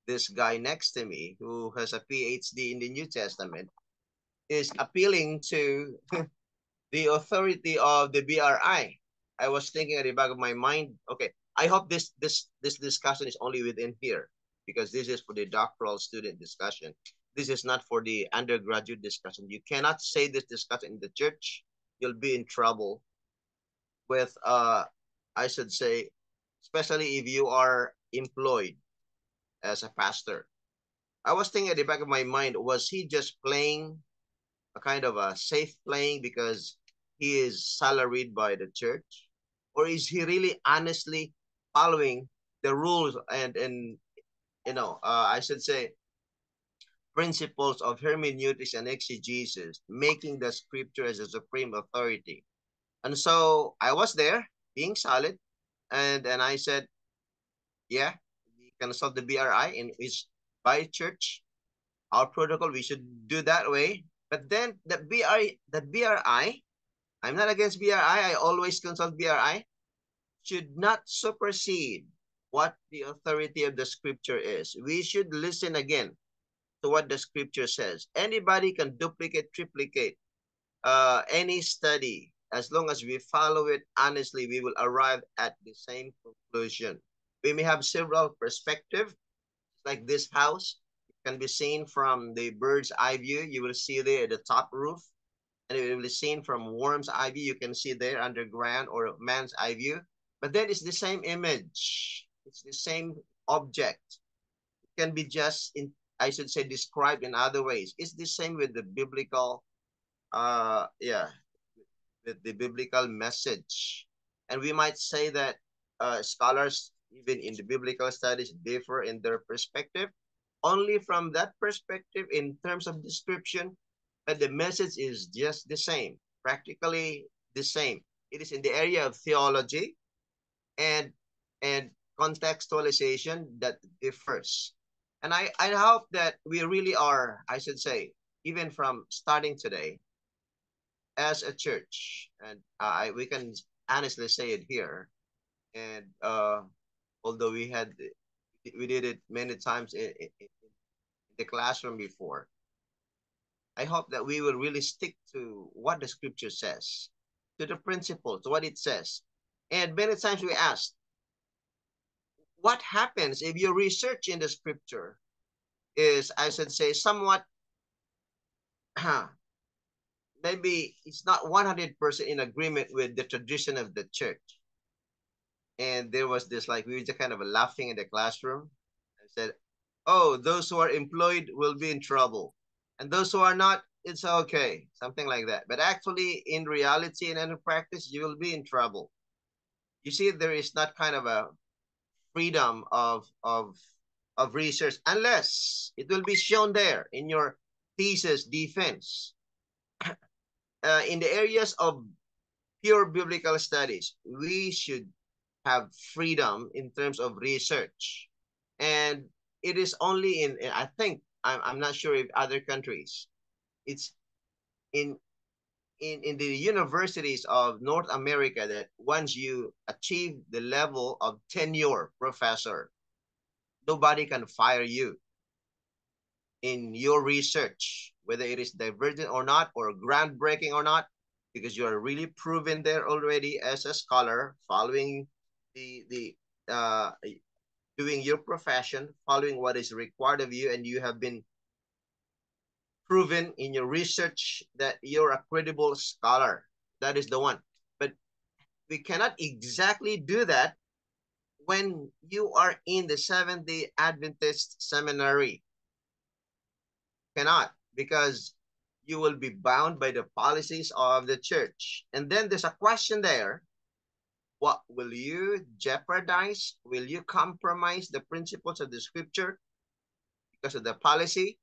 this guy next to me who has a PhD in the New Testament is appealing to the authority of the BRI. I was thinking at the back of my mind, okay, I hope this discussion is only within here because this is for the doctoral student discussion. This is not for the undergraduate discussion. You cannot say this discussion in the church. You'll be in trouble with I should say, especially if you are employed as a pastor. I was thinking at the back of my mind, was he just playing a kind of a safe playing because he is salaried by the church? Or is he really honestly following the rules and I should say principles of hermeneutics and exegesis, making the scripture as a supreme authority? And so I was there being solid, and then I said, yeah, we consult the BRI and it's by church our protocol, we should do that way. But then the BRI, I'm not against BRI. I always consult BRI, should not supersede what the authority of the scripture is. We should listen again to what the scripture says. Anybody can duplicate, triplicate any study. As long as we follow it honestly, we will arrive at the same conclusion. We may have several perspectives, like this house can be seen from the bird's eye view. You will see there the top roof, and it will be seen from worm's eye view. You can see there underground or man's eye view. But then it's the same image. It's the same object. It can be just in, I should say, described in other ways. It's the same with the biblical, yeah, with the biblical message. And we might say that scholars, even in the biblical studies, differ in their perspective. only from that perspective in terms of description, but the message is just the same, practically the same. It is in the area of theology and and contextualization that differs. And I hope that we really are, I should say, even from starting today as a church, and we can honestly say it here. And although we did it many times in the classroom before, I hope that we will really stick to what the scripture says, to the principle, to what it says. And many times we ask, what happens if your research in the scripture is, I should say, somewhat maybe it's not 100% in agreement with the tradition of the church. And there was this, like, we were just kind of laughing in the classroom and said, oh, those who are employed will be in trouble. And those who are not, it's okay. Something like that. But actually, in reality and in practice, you will be in trouble. You see, there is not kind of a freedom of research unless it will be shown there in your thesis defense. In the areas of pure biblical studies, we should have freedom in terms of research. And it is only I think, I'm not sure if other countries, it's in, in the universities of North America that once you achieve the level of tenure professor, nobody can fire you in your research, whether it is divergent or not, or groundbreaking or not, because you are really proven there already as a scholar, following the doing your profession, following what is required of you, and you have been proven in your research that you're a credible scholar. That is the one. But we cannot exactly do that when you are in the Seventh-day Adventist seminary. Cannot, because you will be bound by the policies of the church. And then there's a question there. What will you jeopardize? Will you compromise the principles of the scripture because of the policy?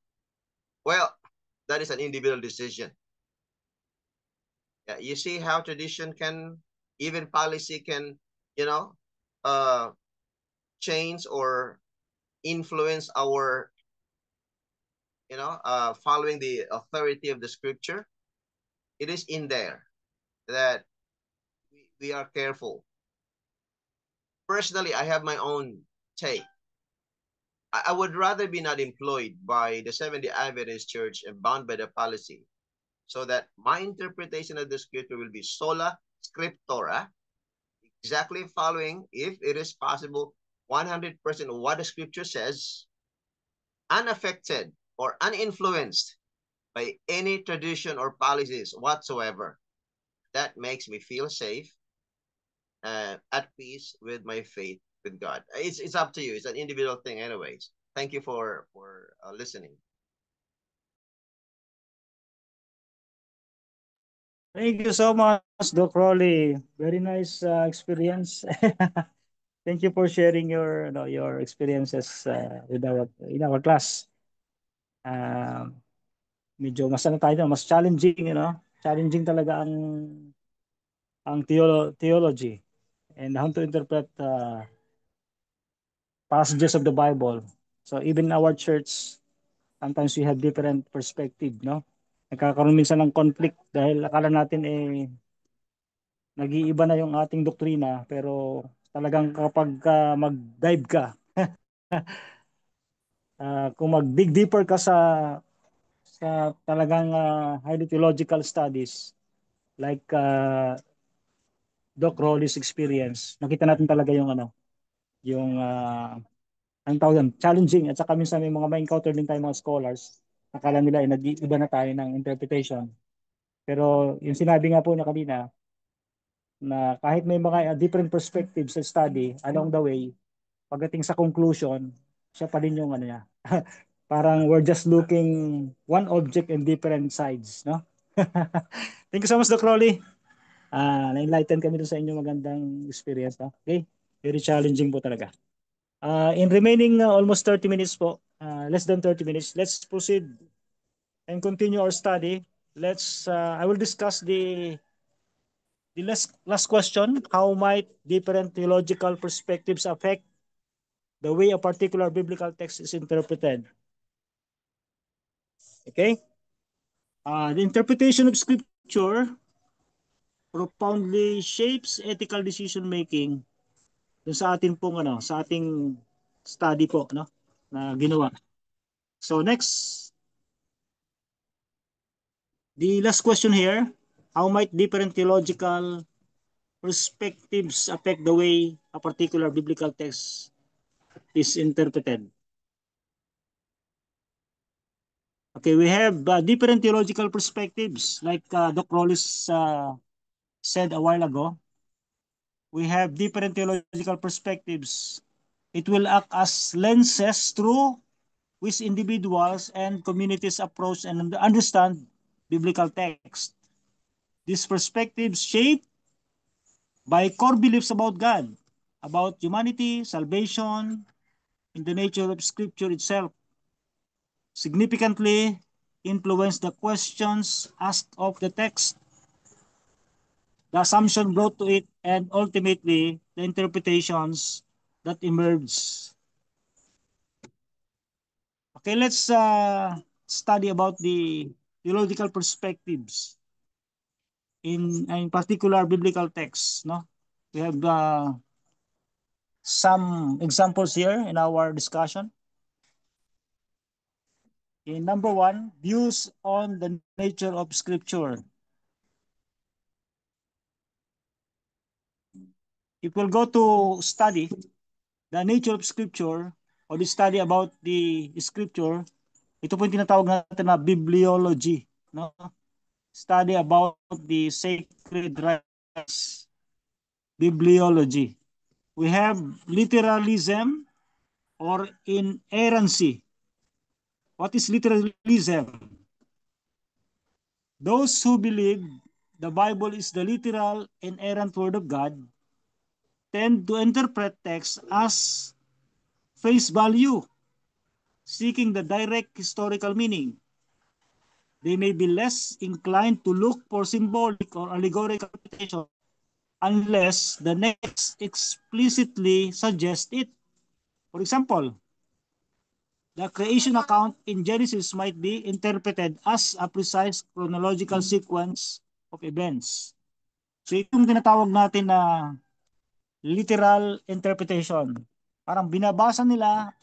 Well, that is an individual decision. Yeah, you see how tradition can, even policy can, you know, uh, change or influence our, following the authority of the scripture. It is in there that we are careful. Personally, I have my own take. I would rather be not employed by the Seventh-day Adventist Church and bound by the policy, so that my interpretation of the scripture will be sola scriptura, exactly following, if it is possible, 100% of what the scripture says, unaffected or uninfluenced by any tradition or policies whatsoever. That makes me feel safe, at peace with my faith with God. It's up to you. It's an individual thing, anyways. Thank you for listening. Thank you so much, Doc Rolly. Very nice experience. Thank you for sharing your experiences with our in our class. Um, Medyo mas ano tayo, mas challenging, challenging talaga ang theology and how to interpret passages of the Bible. So even in our church, sometimes we have different perspective, no? Nagkakaroon minsan ng conflict dahil akala natin nag-iiba na yung ating doktrina, pero talagang kapag mag-dive ka, kung mag-dig deeper ka sa talagang highly theological studies like Doc Rolly's experience, nakita natin talaga yung ang tawag yan, challenging, at saka minsan may mga ma-encounter din tayo mga scholars, akala nila ay nag-iiba na tayo ng interpretation. Pero yung sinabi nga po niya kanina, na kahit may mga different perspectives sa study along the way, pagdating sa conclusion, siya pa rin yung niya. Parang we're just looking one object in different sides, no? Thank you so much, Doc Rolly. Na-enlighten kami doon sa inyong magandang experience, no? Okay? Very challenging po talaga. In remaining almost 30 minutes po, less than 30 minutes, let's proceed and continue our study. I will discuss the last question. How might different theological perspectives affect the way a particular biblical text is interpreted? Okay? The interpretation of Scripture profoundly shapes ethical decision making dun sa atin pong sa ating study po na ginawa. So next, the last question here, how might different theological perspectives affect the way a particular biblical text is interpreted? Okay, we have different theological perspectives like Doc Rollis said a while ago. We have different theological perspectives. It will act as lenses through which individuals and communities approach and understand biblical text. These perspectives shaped by core beliefs about God, about humanity, salvation, in the nature of Scripture itself, significantly influence the questions asked of the text, the assumption brought to it, and ultimately the interpretations that emerge. Okay, let's study about the theological perspectives in particular biblical texts. No, we have some examples here in our discussion. In number one, views on the nature of Scripture. If we'll go to study the nature of Scripture or the study about the Scripture, ito po yung tinatawag natin na bibliology. No? Study about the sacred writings. Bibliology. We have literalism or inerrancy. What is literalism? Those who believe the Bible is the literal, inerrant word of God tend to interpret text as face value, seeking the direct historical meaning. They may be less inclined to look for symbolic or allegorical interpretation unless the text explicitly suggests it. For example, the creation account in Genesis might be interpreted as a precise chronological sequence of events. So itong tinatawag natin na literal interpretation. Parang binabasa nila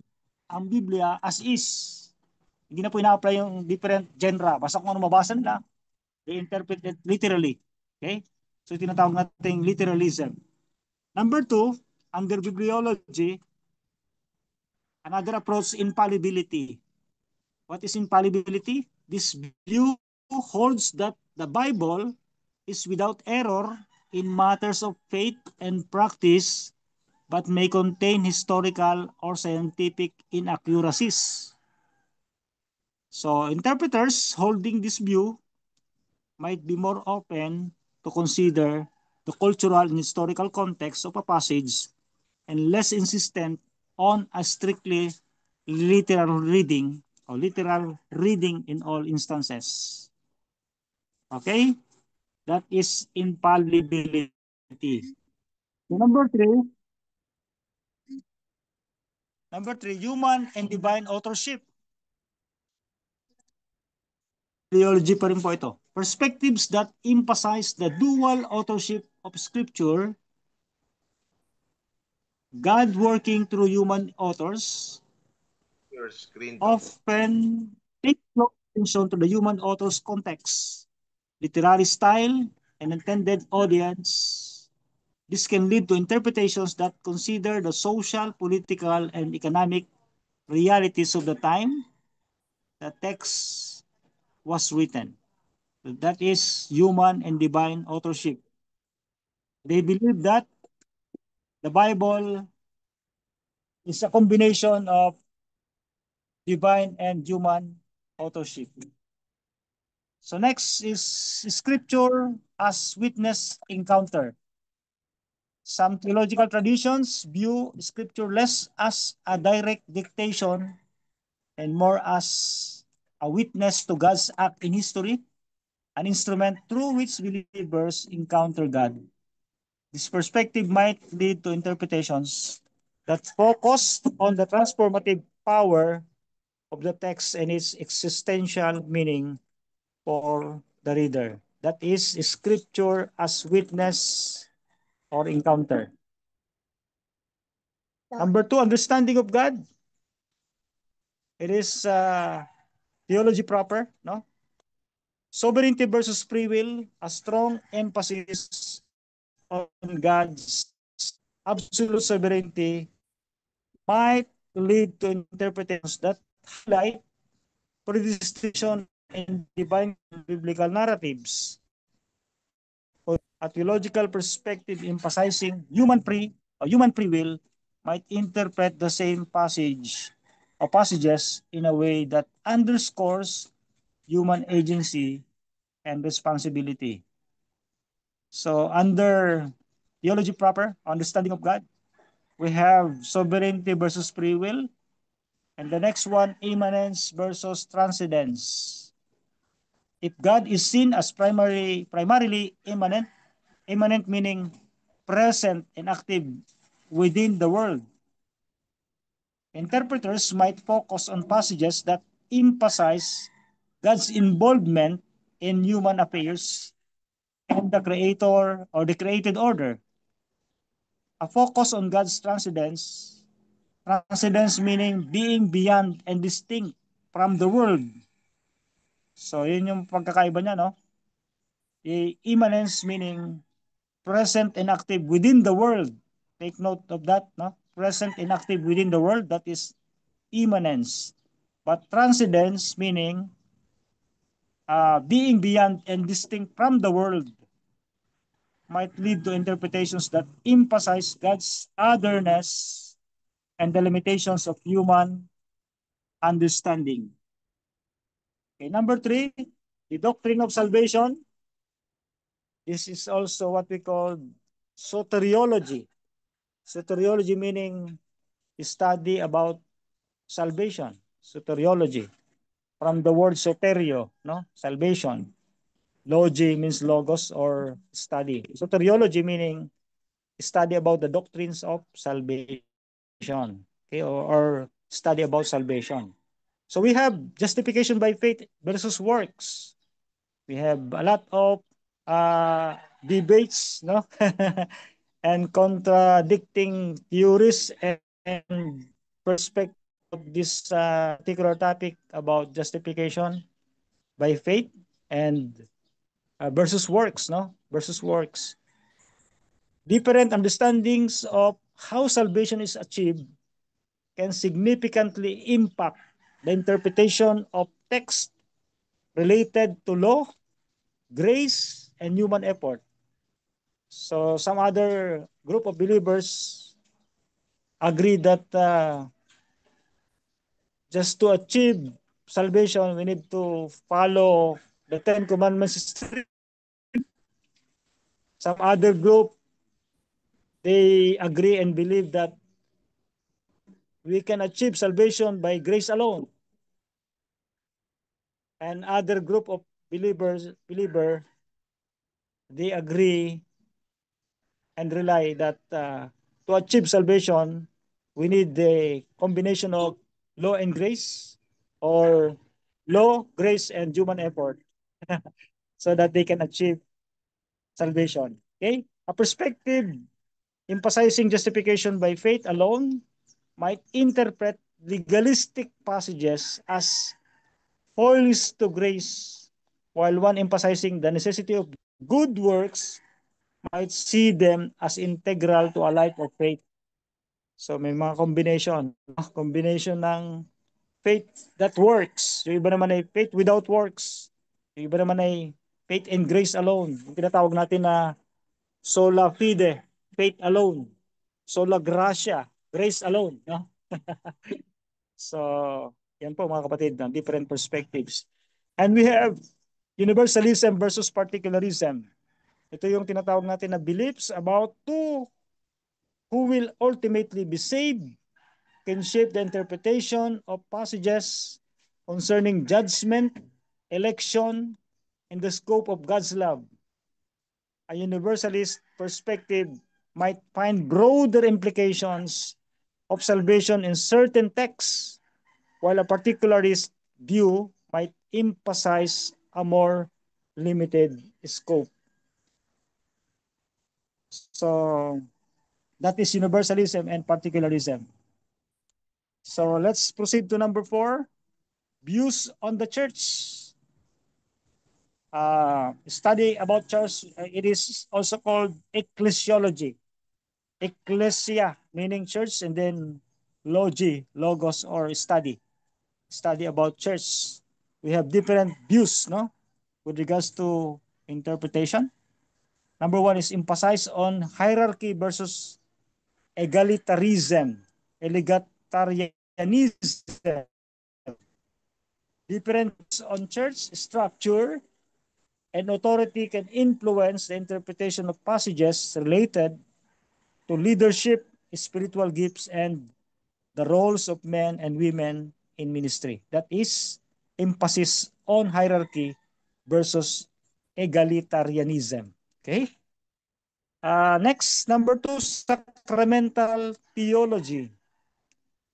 ang Biblia as is. Hindi na po ina-apply yung different genre. Basta kung ano mabasa nila, they interpret it literally. Okay? So tinatawag natin literalism. Number two, under bibliology, another approach, infallibility. What is infallibility? This view holds that the Bible is without error in matters of faith and practice, but may contain historical or scientific inaccuracies. So interpreters holding this view might be more open to consider the cultural and historical context of a passage and less insistent on a strictly literal reading or literal reading in all instances. Okay? That is infallibility. So number three, human and divine authorship. Theology pa rin po ito. Perspectives that emphasize the dual authorship of Scripture, God working through human authors, Your screen. often take close attention to the human author's context, literary style, and intended audience. This can lead to interpretations that consider the social, political, and economic realities of the time the text was written. That is human and divine authorship. They believe that the Bible is a combination of divine and human authorship. So next is scripture as witness encounter. Some theological traditions view Scripture less as a direct dictation and more as a witness to God's act in history, an instrument through which believers encounter God. This perspective might lead to interpretations that focus on the transformative power of the text and its existential meaning for the reader. That is, Scripture as witness or encounter. Number two, understanding of God. It is theology proper, no? Sovereignty versus free will, a strong emphasis on God's absolute sovereignty might lead to interpretations that highlight predestination and divine biblical narratives. A theological perspective emphasizing human free will might interpret the same passage or passages in a way that underscores human agency and responsibility. So under theology proper, understanding of God, we have sovereignty versus free will, and the next one, immanence versus transcendence. If God is seen as primarily immanent, immanent meaning present and active within the world, interpreters might focus on passages that emphasize God's involvement in human affairs and the creator or the created order. A focus on God's transcendence, transcendence meaning being beyond and distinct from the world. So yun yung pagkakaiba niya, no? Immanence meaning present and active within the world. Take note of that, no? Present and active within the world, that is immanence. But transcendence meaning being beyond and distinct from the world might lead to interpretations that emphasize God's otherness and the limitations of human understanding. Okay, number three, the doctrine of salvation. This is also what we call soteriology. Soteriology meaning study about salvation. Soteriology. From the word soterio, no? Salvation. Logi means logos or study. Soteriology meaning study about the doctrines of salvation. Okay, or study about salvation. So we have justification by faith versus works. We have a lot of debates, no? And contradicting theories and perspective of this particular topic about justification by faith and versus works, no? Versus works. Different understandings of how salvation is achieved can significantly impact the interpretation of text related to law, grace, and human effort. So some other group of believers agree that just to achieve salvation, we need to follow the Ten Commandments. Some other group, they agree and believe that we can achieve salvation by grace alone. And other group of believer, they agree and rely that to achieve salvation, we need the combination of law and grace, or law, grace, and human effort so that they can achieve salvation. Okay? A perspective emphasizing justification by faith alone might interpret legalistic passages as holiness to grace, while one emphasizing the necessity of good works might see them as integral to a life of faith. So may mga combination ng faith that works. Yung iba naman ay faith without works. Yung iba naman ay faith and grace alone. Yung tinatawag natin na sola fide, faith alone. Sola gratia, grace alone. No? So, yan po mga kapatid, different perspectives. And we have universalism versus particularism. Ito yung tinatawag natin na beliefs about two who will ultimately be saved can shape the interpretation of passages concerning judgment, election, and the scope of God's love. A universalist perspective might find broader implications of salvation in certain texts, while a particularist view might emphasize a more limited scope. So that is universalism and particularism. So let's proceed to number 4, views on the church. Study about church, it is also called ecclesiology. Ecclesia, meaning church, and then logi, logos, or study. Study about church. We have different views, no, with regards to interpretation. Number 1 is emphasize on hierarchy versus egalitarianism. Egalitarianism. Difference on church structure and authority can influence the interpretation of passages related to leadership, spiritual gifts, and the roles of men and women in ministry. That is emphasis on hierarchy versus egalitarianism. Okay? Next, number 2, sacramental theology.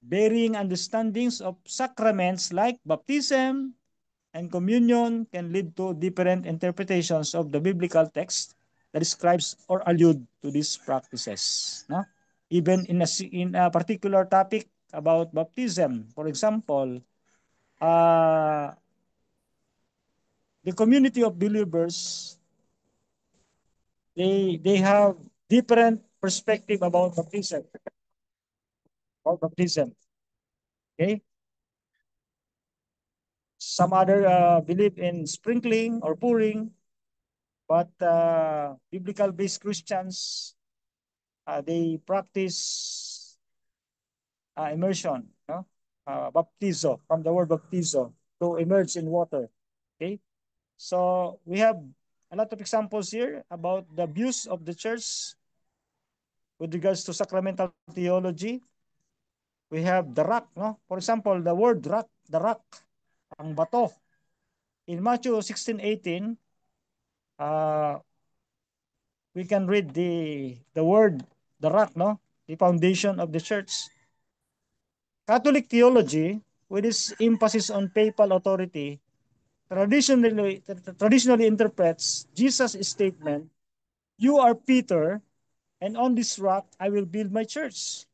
Varying understandings of sacraments like baptism and communion can lead to different interpretations of the biblical text that describes or allude to these practices. No? Even in a particular topic about baptism, for example, the community of believers, they have different perspective about baptism. About baptism. Okay? Some other believe in sprinkling or pouring, but biblical-based Christians, they practice immersion, no? Baptizo, from the word baptizo, to immerse in water. Okay? So we have a lot of examples here about the views of the church with regards to sacramental theology. We have the rock, no? For example, the word rock, the rock, ang bato. In Matthew 16:18, we can read the word, the rock, no? The foundation of the church. Catholic theology, with its emphasis on papal authority, traditionally interprets Jesus' statement, "You are Peter, and on this rock I will build my church,"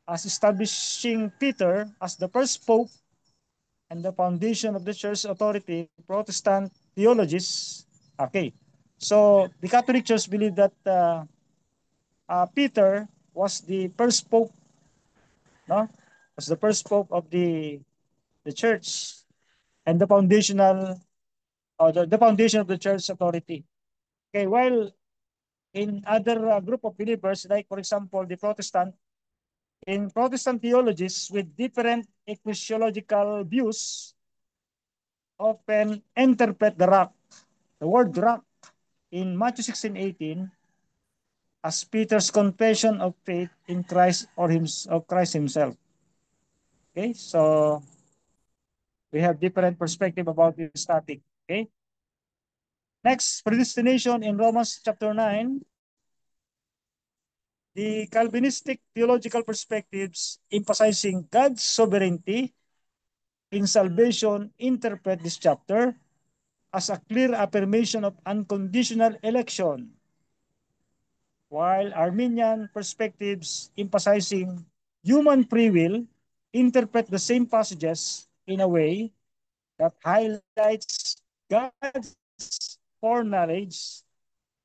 as establishing Peter as the first pope and the foundation of the church authority. Protestant theologies, okay. So the Catholic Church believe that Peter was the first pope, no? Was the first pope of the church and the foundational, the foundation of the church authority. Okay, while in other group of believers, like for example the Protestant, in Protestant theologies with different ecclesiological views, often interpret the word rock in Matthew 16:18 as Peter's confession of faith in Christ or of Christ himself. Okay, so we have different perspective about this topic. Okay. Next, predestination in Romans chapter 9. The Calvinistic theological perspectives emphasizing God's sovereignty in salvation interpret this chapter as a clear affirmation of unconditional election, while Arminian perspectives emphasizing human free will interpret the same passages in a way that highlights God's foreknowledge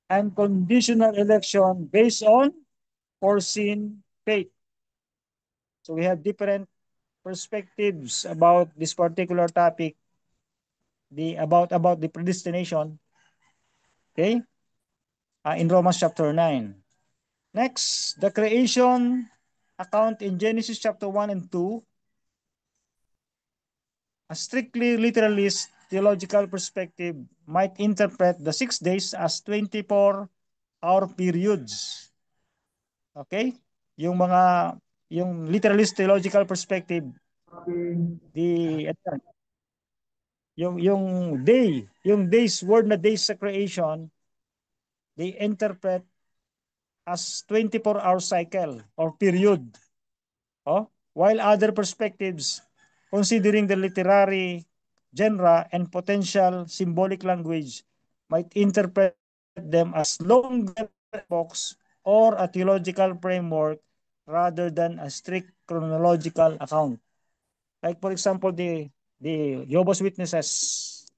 and conditional election based on foreseen fate. So we have different perspectives about this particular topic, about the predestination. Okay, in Romans chapter 9. Next, the creation account in Genesis chapter 1 and 2. A strictly literalist theological perspective might interpret the 6 days as 24-hour periods. Okay? Yung literalist theological perspective, the yung yung word na days sa creation, they interpret as 24-hour cycle or period. Oh, while other perspectives, considering the literary genre and potential symbolic language, might interpret them as longer books or a theological framework rather than a strict chronological account. Like for example, the Jehovah's Witnesses,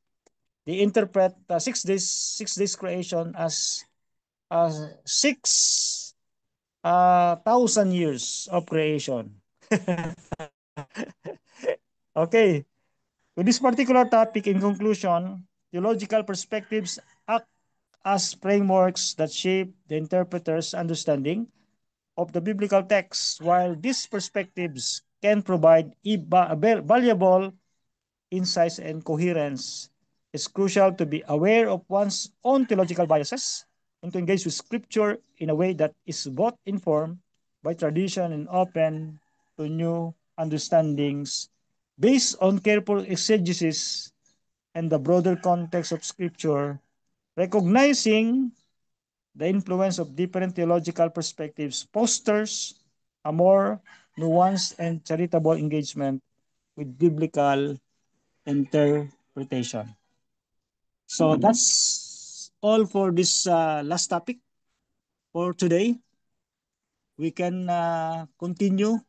they interpret 6 days creation as 6,000 years of creation. Okay. With this particular topic, in conclusion, theological perspectives act as frameworks that shape the interpreter's understanding of the biblical text. While these perspectives can provide valuable insights and coherence, it's crucial to be aware of one's own theological biases and to engage with Scripture in a way that is both informed by tradition and open to new understandings based on careful exegesis and the broader context of Scripture. Recognizing the influence of different theological perspectives fosters a more nuanced and charitable engagement with biblical interpretation. So that's all for this last topic for today. We can continue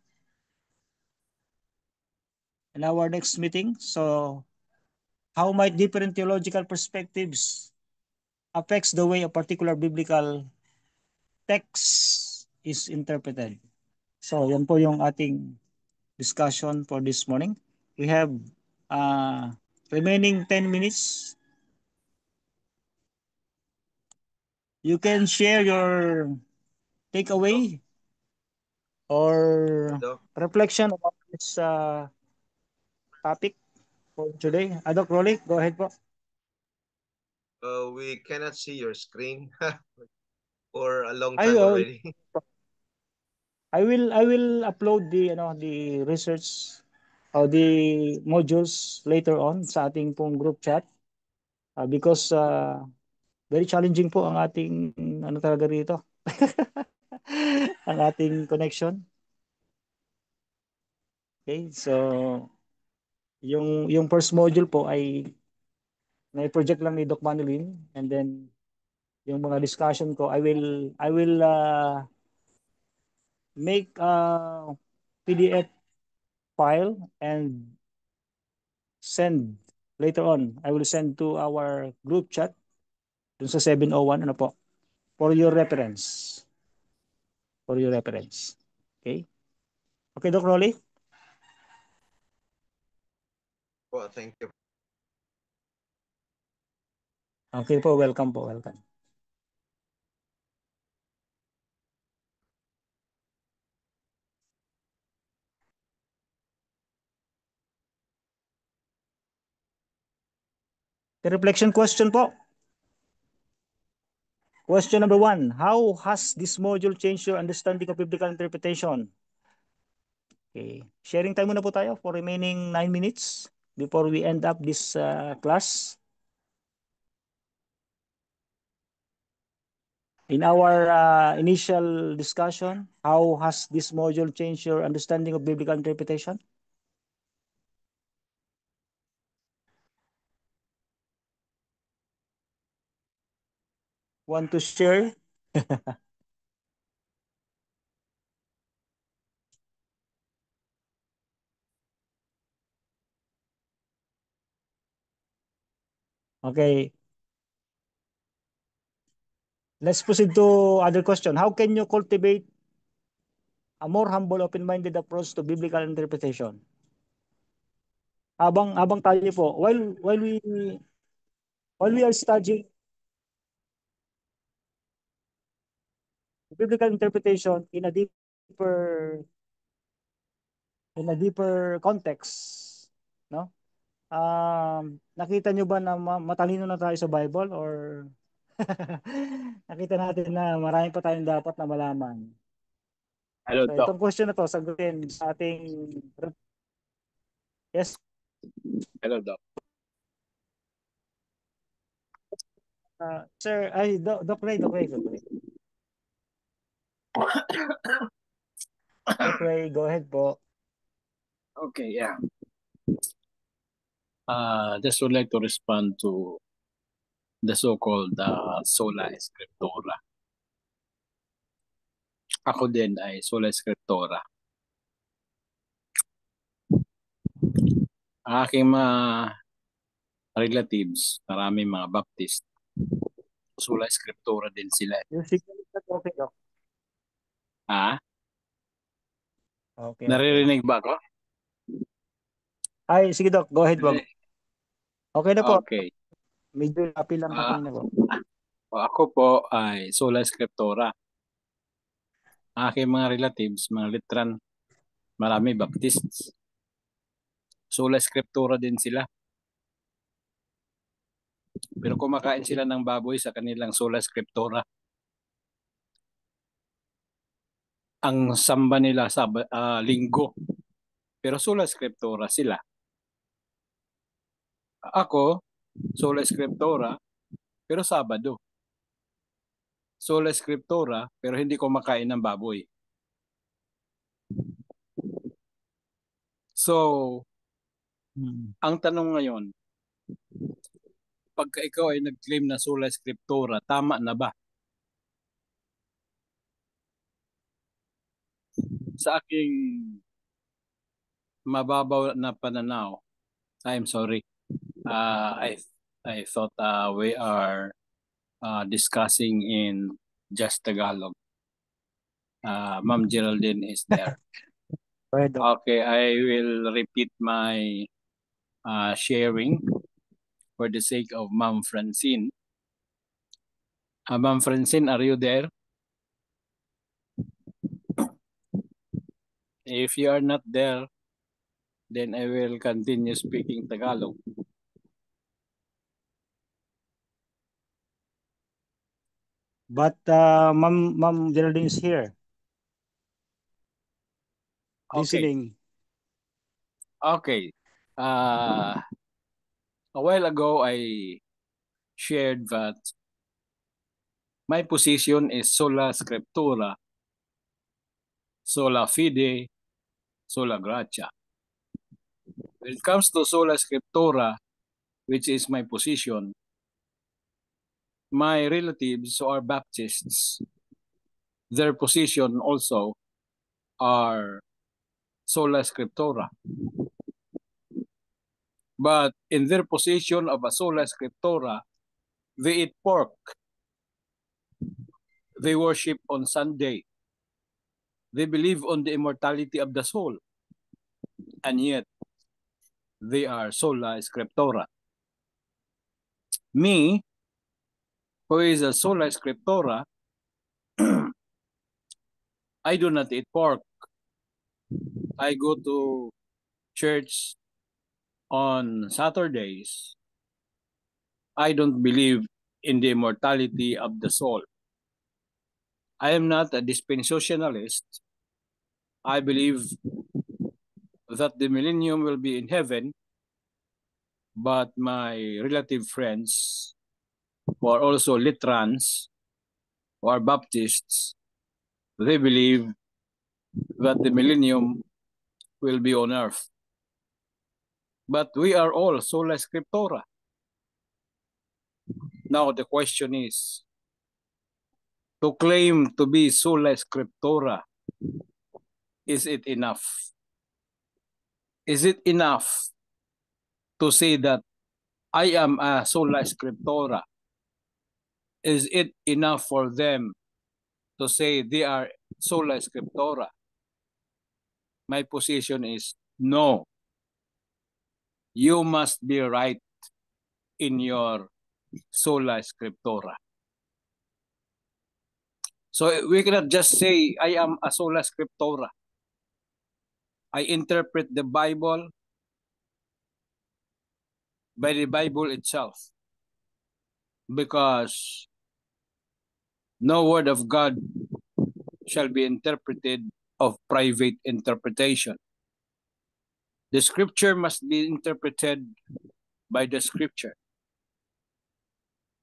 in our next meeting. So how might different theological perspectives affects the way a particular biblical text is interpreted? So yan po yung ating discussion for this morning. We have uh, remaining 10 minutes. You can share your takeaway or Doc, reflection about this topic for today. Doc Rolly, go ahead po. we cannot see your screen for a long I, time uh, already. I will upload the research or the modules later on sa ating pong group chat because very challenging po ang ating ano talaga rito. Ang ating connection. Okay, so yung first module po ay na-project lang ni Doc Manolin, and then yung mga discussion ko I will make a PDF file and send later on. I will send to our group chat dun sa 701 ano po for your reference. For your reference. Okay? Okay, Doc Rolly? Well, thank you. Okay po, welcome po, welcome. The reflection question po. Question number 1. How has this module changed your understanding of biblical interpretation? Okay. Sharing time muna po tayo for remaining 9 minutes before we end up this class. In our initial discussion, how has this module changed your understanding of biblical interpretation? Want to share? Okay. Let's proceed to other question. How can you cultivate a more humble, open-minded approach to biblical interpretation? Habang tayo po, while we are studying biblical interpretation in a deeper context, no? Nakita nyo ba na matalino na tayo sa Bible or nakita natin na marami pa tayong dapat na malaman? Hello, So Doc. itong question na to, sagutin sa ating... Yes, Hello, Doc. sir. Ay, Doc Ray. Doc Ray, go ahead po. Okay, yeah. Just would like to respond to the so-called sola scriptura. Ako din ay sola scriptura. Ang aking mga relatives, marami mga Baptist, sola scriptura din sila. Yung signal is not okay, Doc. Okay. Naririnig ba ako? Ay, sige, Doc. Go ahead po. Okay na po. Okay. Medyo happy lang kanina po. Ako po ay sola scriptura. Aking mga relatives, mga Litran, marami Baptists. Sola scriptura din sila. Pero kumakain sila ng baboy sa kanilang sola scriptura. Ang samba nila sa linggo. Pero sola scriptura sila. Ako, sola scriptura, pero Sabado. Sola scriptura, pero hindi ko makain ng baboy. So, ang tanong ngayon, pagka ikaw ay nag-claim na sola scriptura, tama na ba? Sa aking mababaw na pananaw, I'm sorry, I thought we are discussing in just Tagalog. Ma'am Geraldine is there. Okay, I will repeat my sharing for the sake of Ma'am Francine. Ma'am Francine, are you there? If you are not there, then I will continue speaking Tagalog. But Ma'am Geraldine is here. Listening. Okay. A while ago, I shared that my position is sola scriptura, sola fide, sola gratia. When it comes to sola scriptura, which is my position, my relatives who are Baptists, their position also are sola scriptura. But in their position of a sola scriptura, they eat pork. They worship on Sunday. They believe on the immortality of the soul. And yet, they are sola scriptura. Me, who is a sola scriptura, I do not eat pork. I go to church on Saturdays. I don't believe in the immortality of the soul. I am not a dispensationalist. I believe that the millennium will be in heaven, but my relative friends who are also Lutherans, who are Baptists, they believe that the millennium will be on earth. But we are all sola scriptura. Now the question is, to claim to be sola scriptura, is it enough? Is it enough to say that I am a sola scriptura? Is it enough for them to say they are sola scriptura? My position is no. You must be right in your sola scriptura. So we cannot just say I am a sola scriptura. I interpret the Bible by the Bible itself, because no word of God shall be interpreted of private interpretation. The scripture must be interpreted by the scripture.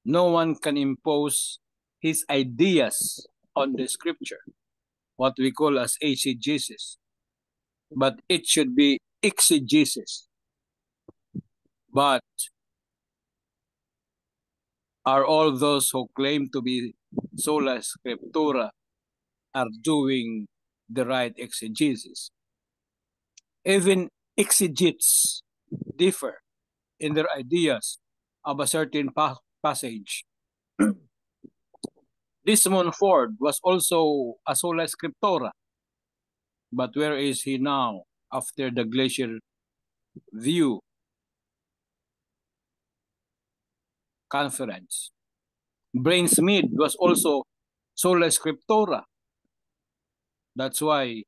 No one can impose his ideas on the scripture, what we call as exegesis, but it should be exegesis. But are all those who claim to be sola scriptura are doing the right exegesis? Even exegetes differ in their ideas of a certain passage. Desmond Ford was also a sola scriptura, but where is he now after the Glacier View conference? Brainsmith was also sola scriptura. That's why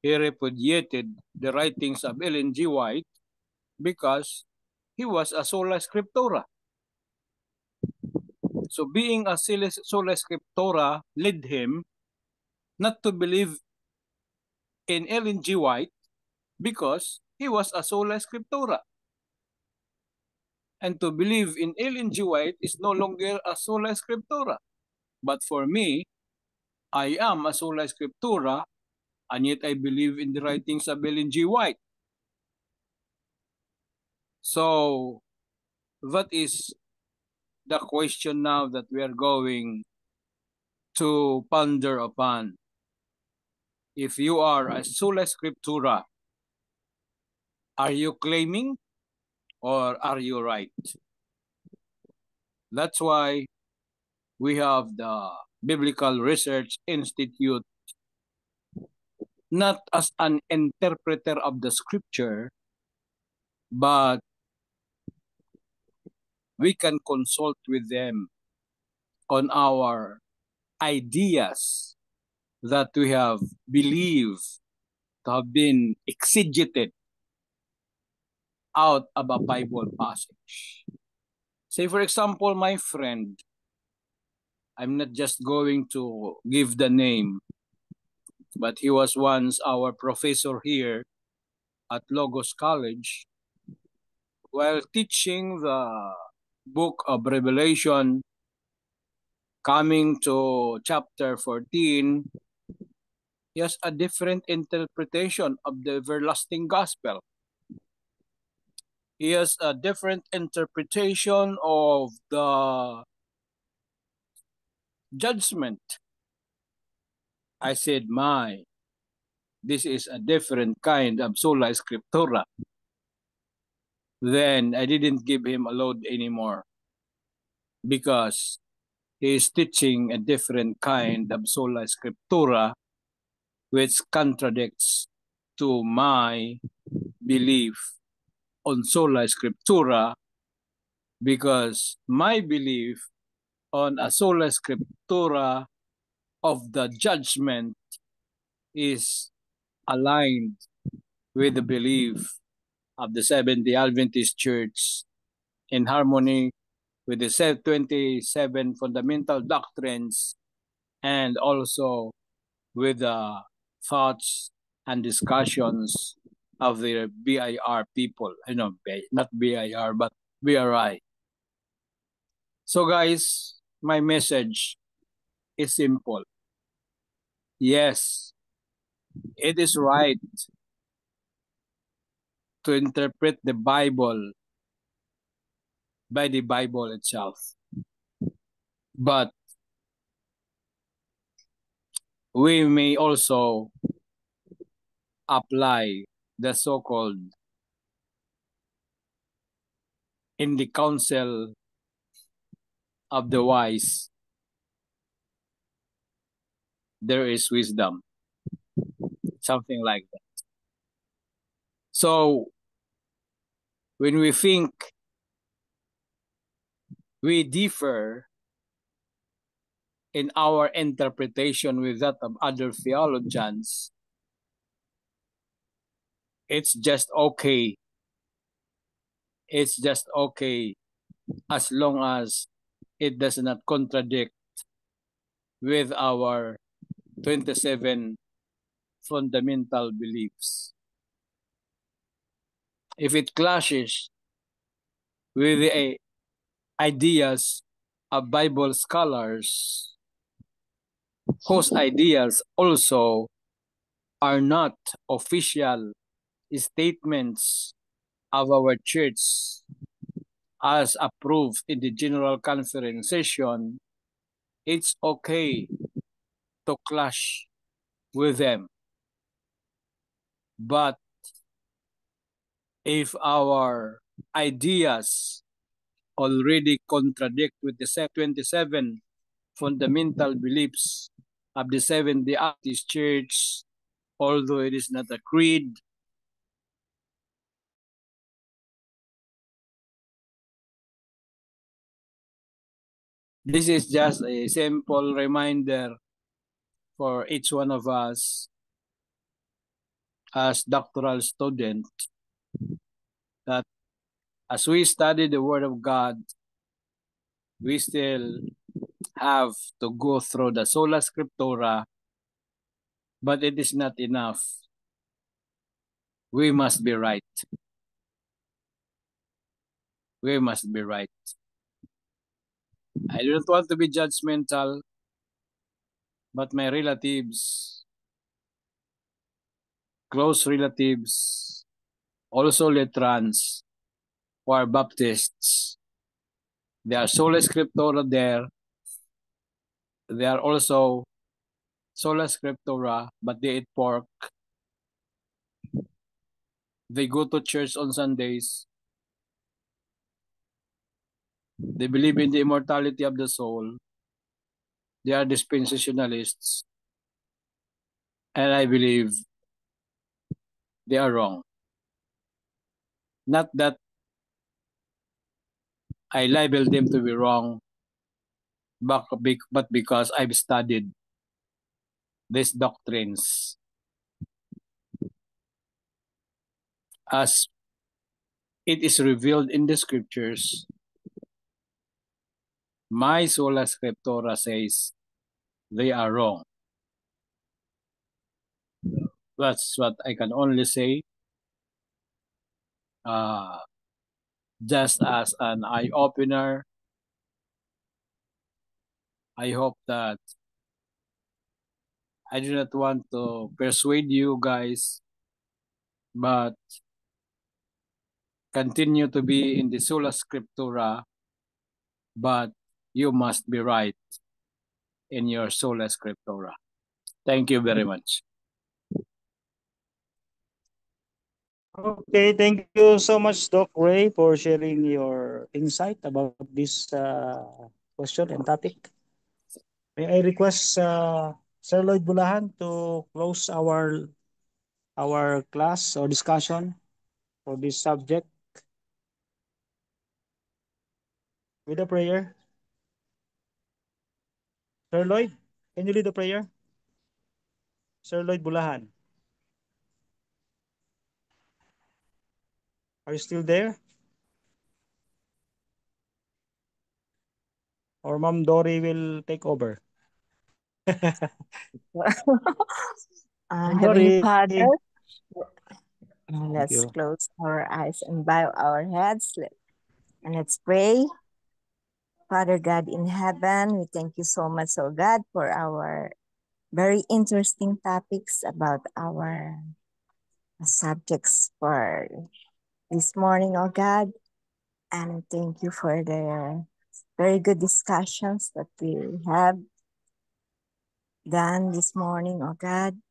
he repudiated the writings of Ellen G. White, because he was a sola scriptura. So being a sola scriptura led him not to believe in Ellen G. White because he was a sola scriptura. And to believe in Ellen G. White is no longer a sola scriptura. But for me, I am a sola scriptura, and yet I believe in the writings of Ellen G. White. So that is the question now that we are going to ponder upon. If you are a sola scriptura, are you claiming or are you right? That's why we have the Biblical Research Institute, not as an interpreter of the scripture, but we can consult with them on our ideas that we have believed to have been exegeted out of a Bible passage. Say, for example, my friend, I'm not just going to give the name, but he was once our professor here at Logos College. While teaching the book of Revelation, coming to chapter 14, he has a different interpretation of the everlasting gospel. He has a different interpretation of the judgment. I said, this is a different kind of sola scriptura. Then I didn't give him a load anymore because he is teaching a different kind of sola scriptura, which contradicts to my belief on sola scriptura, because my belief on a sola scriptura of the judgment is aligned with the belief of the Seventh-day Adventist Church, in harmony with the 27 fundamental doctrines, and also with the thoughts and discussions of the BIR people. Not BIR, but BRI. So guys, my message is simple. Yes, it is right to interpret the Bible by the Bible itself. But we may also apply the so-called in the counsel of the wise, there is wisdom. Something like that. So when we think we differ in our interpretation with that of other theologians, it's just okay. It's just okay as long as it does not contradict with our 27 fundamental beliefs. If it clashes with the ideas of Bible scholars, whose ideas also are not official statements of our church as approved in the General Conference session, it's okay to clash with them. But if our ideas already contradict with the 27 fundamental beliefs of the Seventh-day Adventist Church, although it is not a creed, this is just a simple reminder for each one of us as doctoral students that as we study the Word of God, we still have to go through the Sola Scriptura, but it is not enough. We must be right. We must be right. I don't want to be judgmental, but my relatives, close relatives, also Lutherans, who are Baptists, they are Sola Scriptura there. They are also Sola Scriptura, but they eat pork. They go to church on Sundays. They believe in the immortality of the soul. They are dispensationalists. And I believe they are wrong. Not that I label them to be wrong, but because I've studied these doctrines as it is revealed in the scriptures. My Sola Scriptura says they are wrong. That's what I can only say. Just as an eye-opener, I hope that I do not want to persuade you guys, but continue to be in the Sola Scriptura, but you must be right in your Sola Scriptura. Thank you very much. Okay, thank you so much, Doc Ray, for sharing your insight about this question and topic. May I request Sir Lloyd Bulahan to close our class or discussion for this subject with a prayer. Sir Lloyd, can you lead the prayer? Sir Lloyd Bulahan, are you still there? Or Ma'am Dory will take over? Ma'am Heavenly Dory. Father, Thank let's you. close our eyes and bow our heads and let's pray. Father God in heaven, we thank you so much, oh God, for our very interesting topics about our subjects for this morning, oh God. And thank you for the very good discussions that we have done this morning, oh God.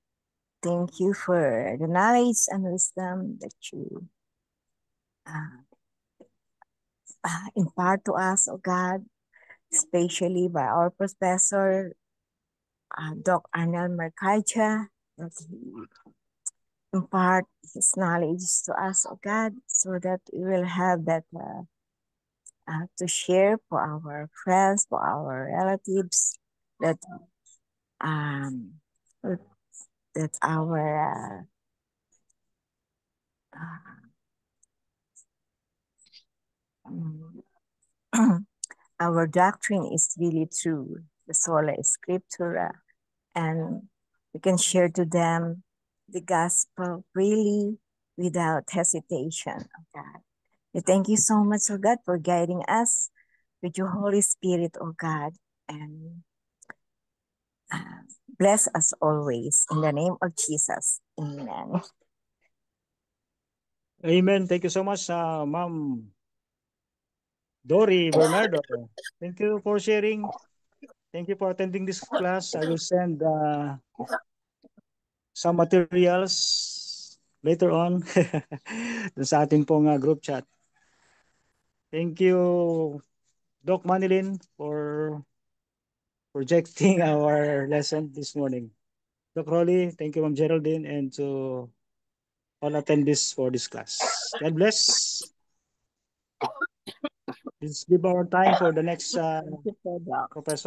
Thank you for the knowledge and wisdom that you impart to us, oh God, especially by our professor, Doc Arnel Mercacha, that he impart his knowledge to us, oh God, so that we will have that to share for our friends, for our relatives, that that our doctrine is really true, the sola scriptura, and we can share to them the gospel freely without hesitation, oh God. We thank you so much, oh God, for guiding us with your Holy Spirit, oh God, and bless us always. In the name of Jesus, amen. Amen. Thank you so much, Ma'am Dory Bernardo. Thank you for sharing. Thank you for attending this class. I will send some materials later on sa ating pong group chat. Thank you, Doc Manilin, for projecting our lesson this morning. Doc Rolly, thank you, Ma'am Geraldine, and to all attendees for this class. God bless. Let's give our time for the next Thank you, Doc. professor.